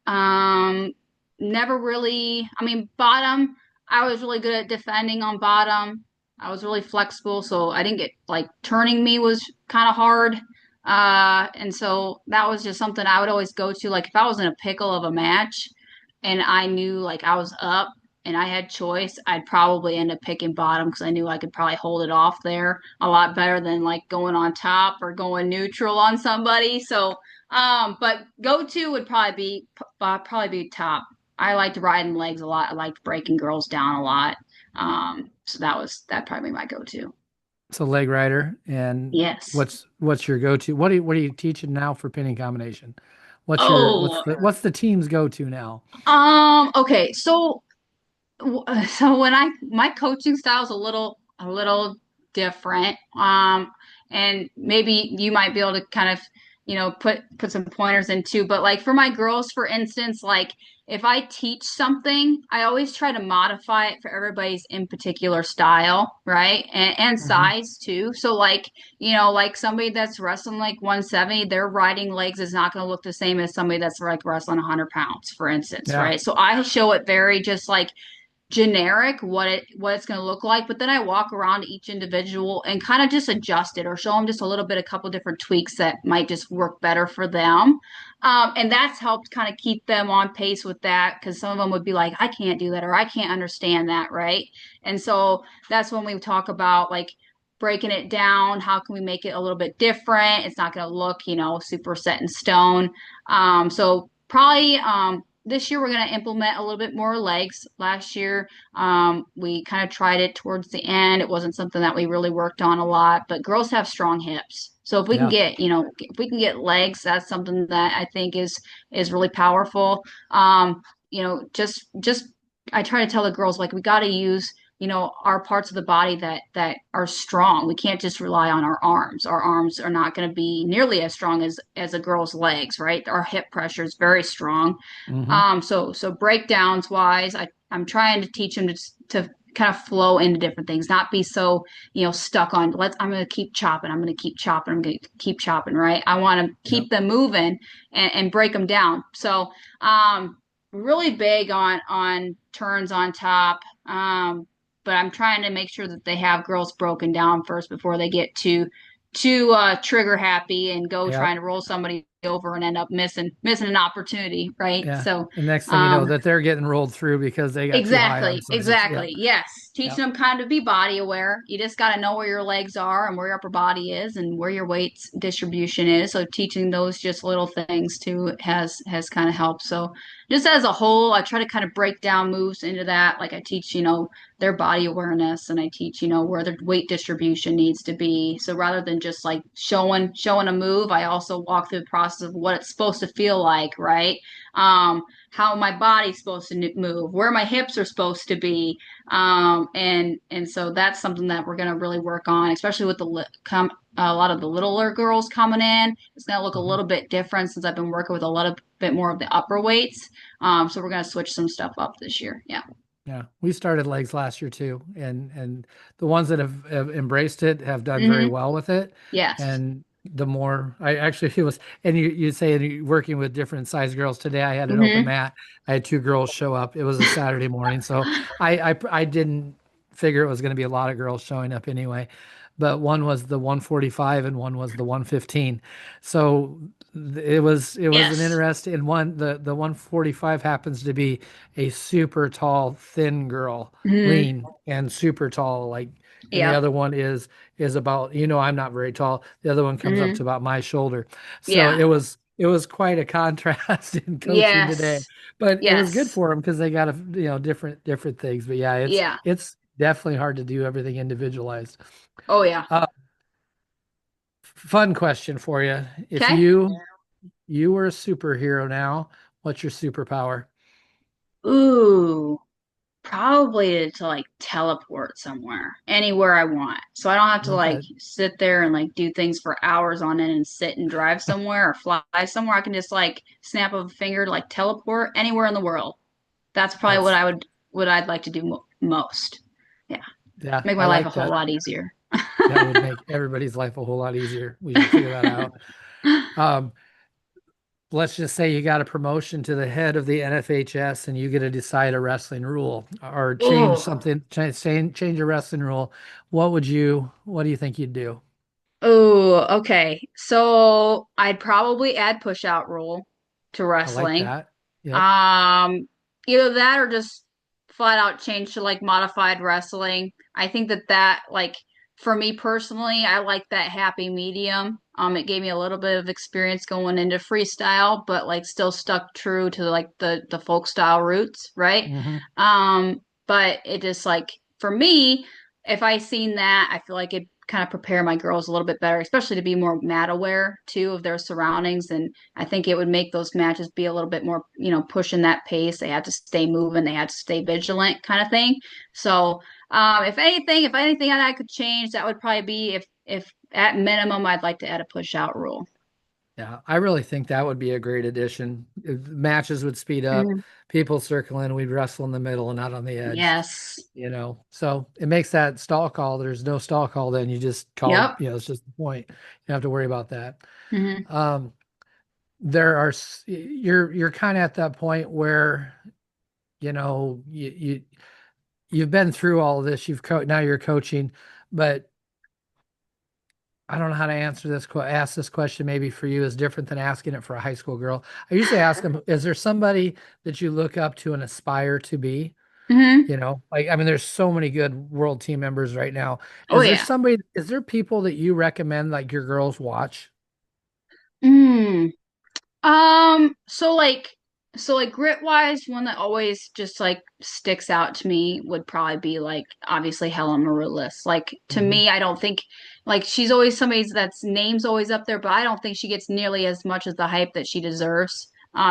Um, Never really, I mean, bottom, I was really good at defending on bottom. I was really flexible, so I didn't get like turning me was kind of hard. And so that was just something I would always go to. Like if I was in a pickle of a match and I knew like I was up and I had choice, I'd probably end up picking bottom because I knew I could probably hold it off there a lot better than like going on top or going neutral on somebody. So, but go to would probably be top. I liked riding legs a lot. I liked breaking girls down a lot. So that probably my go to. So leg rider, and Yes. what's your go-to? What are you teaching now for pinning combination? Oh, What's the team's go-to now? okay. So when I my coaching style is a little different. And maybe you might be able to kind of, put some pointers into, but like for my girls, for instance, like if I teach something, I always try to modify it for everybody's in particular style, right? And Hmm. size too. So like, like somebody that's wrestling like 170, their riding legs is not going to look the same as somebody that's like wrestling 100 pounds, for instance, Yeah. right? So I show it very just like generic what it's going to look like, but then I walk around each individual and kind of just adjust it or show them just a little bit, a couple different tweaks that might just work better for them. And that's helped kind of keep them on pace with that because some of them would be like, I can't do that or I can't understand that, right? And so that's when we talk about like breaking it down. How can we make it a little bit different? It's not going to look, super set in stone. So probably this year we're going to implement a little bit more legs. Last year, we kind of tried it towards the end. It wasn't something that we really worked on a lot, but girls have strong hips. So if we can Yeah. get, if we can get legs, that's something that I think is really powerful. Just I try to tell the girls like we got to use our parts of the body that are strong. We can't just rely on our arms. Our arms are not going to be nearly as strong as a girl's legs, right? Our hip pressure is very strong. Hmm. So breakdowns wise, I'm trying to teach them to kind of flow into different things, not be so, stuck on I'm going to keep chopping. I'm going to keep chopping. I'm going to keep chopping, right? I want to Yep. keep them moving and break them down. So, really big on turns on top. But I'm trying to make sure that they have girls broken down first before they get too trigger happy and go trying Yep. to roll somebody over and end up missing an opportunity, right? Yeah. So, The next thing you know, um, that they're getting rolled through because they got too high on exactly, something. Yep. exactly. Yes. Teaching Yep. them kind of be body aware. You just got to know where your legs are and where your upper body is and where your weight distribution is. So teaching those just little things too has kind of helped. So just as a whole, I try to kind of break down moves into that. Like I teach, their body awareness and I teach, where their weight distribution needs to be. So rather than just like showing a move, I also walk through the process of what it's supposed to feel like, right? How my body's supposed to move, where my hips are supposed to be, and so that's something that we're going to really work on, especially with a lot of the littler girls coming in. It's going to look a Hmm. little bit different since I've been working with a little bit more of the upper weights. So we're going to switch some stuff up this year. Yeah. Yeah, we started legs last year too, and the ones that have embraced it have done very Hmm. well with it. Yes. And the more I actually it was, and you say you working with different size girls today. I had an open Hmm. mat. I had two girls show up. It was a Saturday morning, so I didn't figure it was going to be a lot of girls showing up anyway. But one was the 145 and one was the 115. So it was an Yes. interesting one. The 145 happens to be a super tall, thin girl, Hmm. lean and super tall, like, and the Yeah. other one is about, I'm not very tall. The other one comes up to Hmm. about my shoulder. So Yeah. it was quite a contrast in coaching today, Yes. but it was good Yes. for them because they got different things. But yeah, it's Yeah. it's definitely hard to do everything individualized. Oh yeah. Uh, Fun question for you. If Okay. you were a superhero now, what's your superpower? Ooh. Probably to like teleport somewhere, anywhere I want. So I don't have to like Okay. sit there and like do things for hours on end and sit and drive somewhere or fly somewhere. I can just like snap of a finger to like teleport anywhere in the world. That's probably That's what I'd like to do most. Yeah, Yeah, make I my life a like whole that. lot easier. That would make everybody's life a whole lot easier. We should figure that out. Um, let's just say you got a promotion to the head of the NFHS and you get to decide a wrestling rule or change Oh, something, change a wrestling rule. What do you think you'd do? oh, okay. So I'd probably add push out rule to I like wrestling. that. Yep. Um, Either that or just flat out change to like modified wrestling. I think that like for me personally, I like that happy medium. It gave me a little bit of experience going into freestyle, but like still stuck true to like the folk style roots, right? Hmm. But it just like for me, if I seen that, I feel like it kind of prepare my girls a little bit better, especially to be more mat aware too of their surroundings. And I think it would make those matches be a little bit more, pushing that pace. They had to stay moving, they had to stay vigilant, kind of thing. So, if anything that I could change, that would probably be if at minimum I'd like to add a push out rule. Yeah, I really think that would be a great addition. Matches would speed up, Mhm. people circle in, we'd wrestle in the middle and not on the edge. Yes. So it makes that stall call. There's no stall call, then you just call, Yep. it's just the point. You don't have to worry about that. Hmm. Um, you're kind of at that point where, you've been through all of this. Now you're coaching, but I don't know how to ask this question maybe for you is different than asking it for a high school girl. I usually ask them, is there somebody that you look up to and aspire to be? Hmm. Like, I mean, there's so many good world team members right now. Oh yeah. Is there people that you recommend like your girls watch? Mm. So like grit wise, one that always just like sticks out to me would probably be like obviously Helen Maroulis. Like to Hmm. me, I don't think like she's always somebody that's name's always up there, but I don't think she gets nearly as much as the hype that she deserves.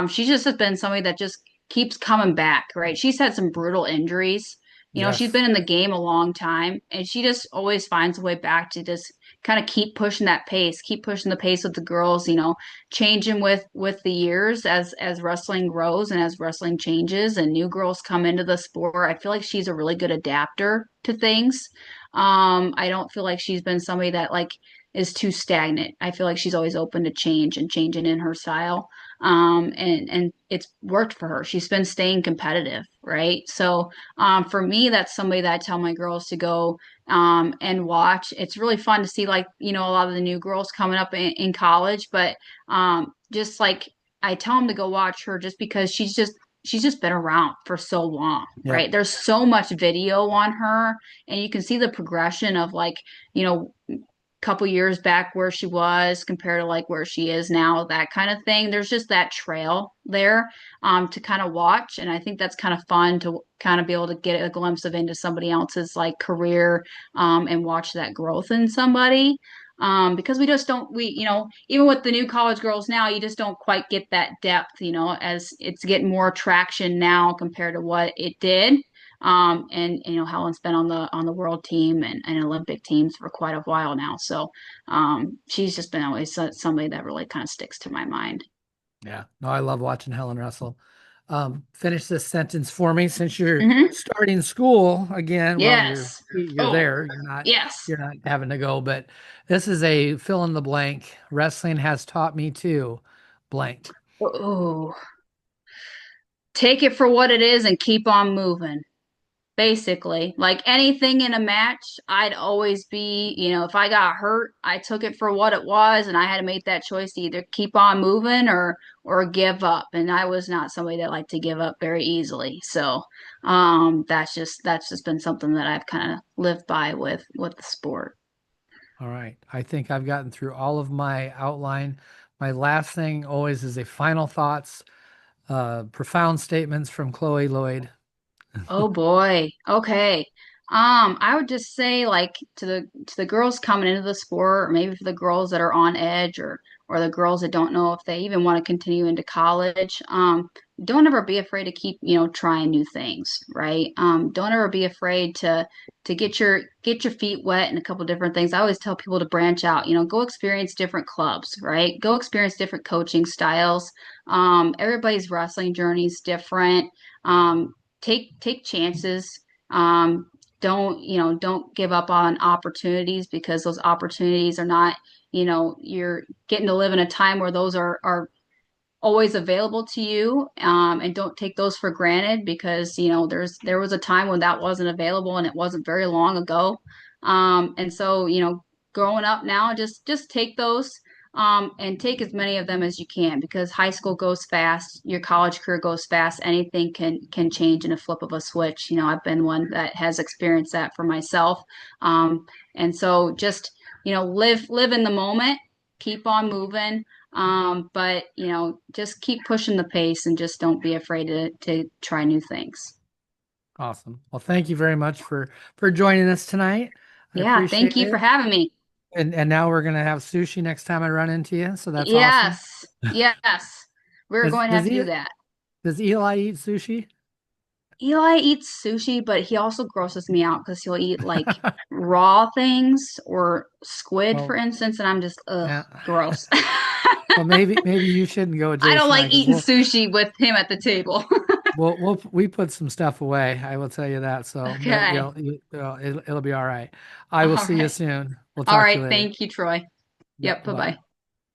She just has been somebody that just keeps coming back, right? She's had some brutal injuries. She's Yes. been in the game a long time, and she just always finds a way back to just kind of keep pushing that pace, keep pushing the pace with the girls, changing with the years as wrestling grows and as wrestling changes and new girls come into the sport. I feel like she's a really good adapter to things. I don't feel like she's been somebody that like is too stagnant. I feel like she's always open to change and changing in her style. And it's worked for her. She's been staying competitive, right? So for me, that's somebody that I tell my girls to go and watch. It's really fun to see like, a lot of the new girls coming up in college, but just like I tell them to go watch her just because she's just been around for so long, Yep. right? There's so much video on her and you can see the progression of like, you know, couple years back where she was compared to like where she is now, that kind of thing. There's just that trail there to kind of watch. And I think that's kind of fun to kind of be able to get a glimpse of into somebody else's like career and watch that growth in somebody. Because we just don't, even with the new college girls now, you just don't quite get that depth, as it's getting more traction now compared to what it did. And Helen's been on the world team and Olympic teams for quite a while now. So she's just been always somebody that really kind of sticks to my mind. Yeah. No, I love watching Helen wrestle. finish this sentence for me since you're Hmm. starting school again. Well, Yes. you're Oh, there. yes. You're not having to go, but this is a fill in the blank. Wrestling has taught me to blank. Oh, take it for what it is and keep on moving. Basically, like anything in a match, I'd always be, if I got hurt, I took it for what it was, and I had to make that choice to either keep on moving or give up. And I was not somebody that liked to give up very easily. So, that's just been something that I've kind of lived by with the sport. All right. I think I've gotten through all of my outline. My last thing always is a final thoughts, profound statements from Chloe Lloyd. Oh boy. Okay. I would just say like to the girls coming into the sport, or maybe for the girls that are on edge or the girls that don't know if they even want to continue into college, don't ever be afraid to keep, trying new things, right? Don't ever be afraid to get your feet wet in a couple different things. I always tell people to branch out, go experience different clubs, right? Go experience different coaching styles. Everybody's wrestling journey is different. Take chances. Um, don't give up on opportunities because those opportunities are not, you're getting to live in a time where those are always available to you, and don't take those for granted because there was a time when that wasn't available and it wasn't very long ago. And so growing up now, just take those, and take as many of them as you can because high school goes fast, your college career goes fast, anything can change in a flip of a switch. I've been one that has experienced that for myself. And so just live in the moment, keep on moving, but just keep pushing the pace and just don't be afraid to try new things. Awesome. Well, thank you very much for joining us tonight. I Yeah, thank appreciate you for it. having me. And now we're gonna have sushi next time I run into you, so that's awesome. Yes, yes, we're going to have Does to do he that. does Eli eat sushi? Eli eats sushi, but he also grosses me out because he'll eat like raw things or squid, for Well, instance, and I'm just, ugh, yeah. gross. Well, maybe you shouldn't go with I don't Jason and I like because eating sushi with him at the table. we put some stuff away. I will tell you that. So, but Okay. it'll be all right. I will All see you right. soon. We'll All talk to right. you later. Thank you, Troy. Yep. Yep. Bye Bye bye. bye.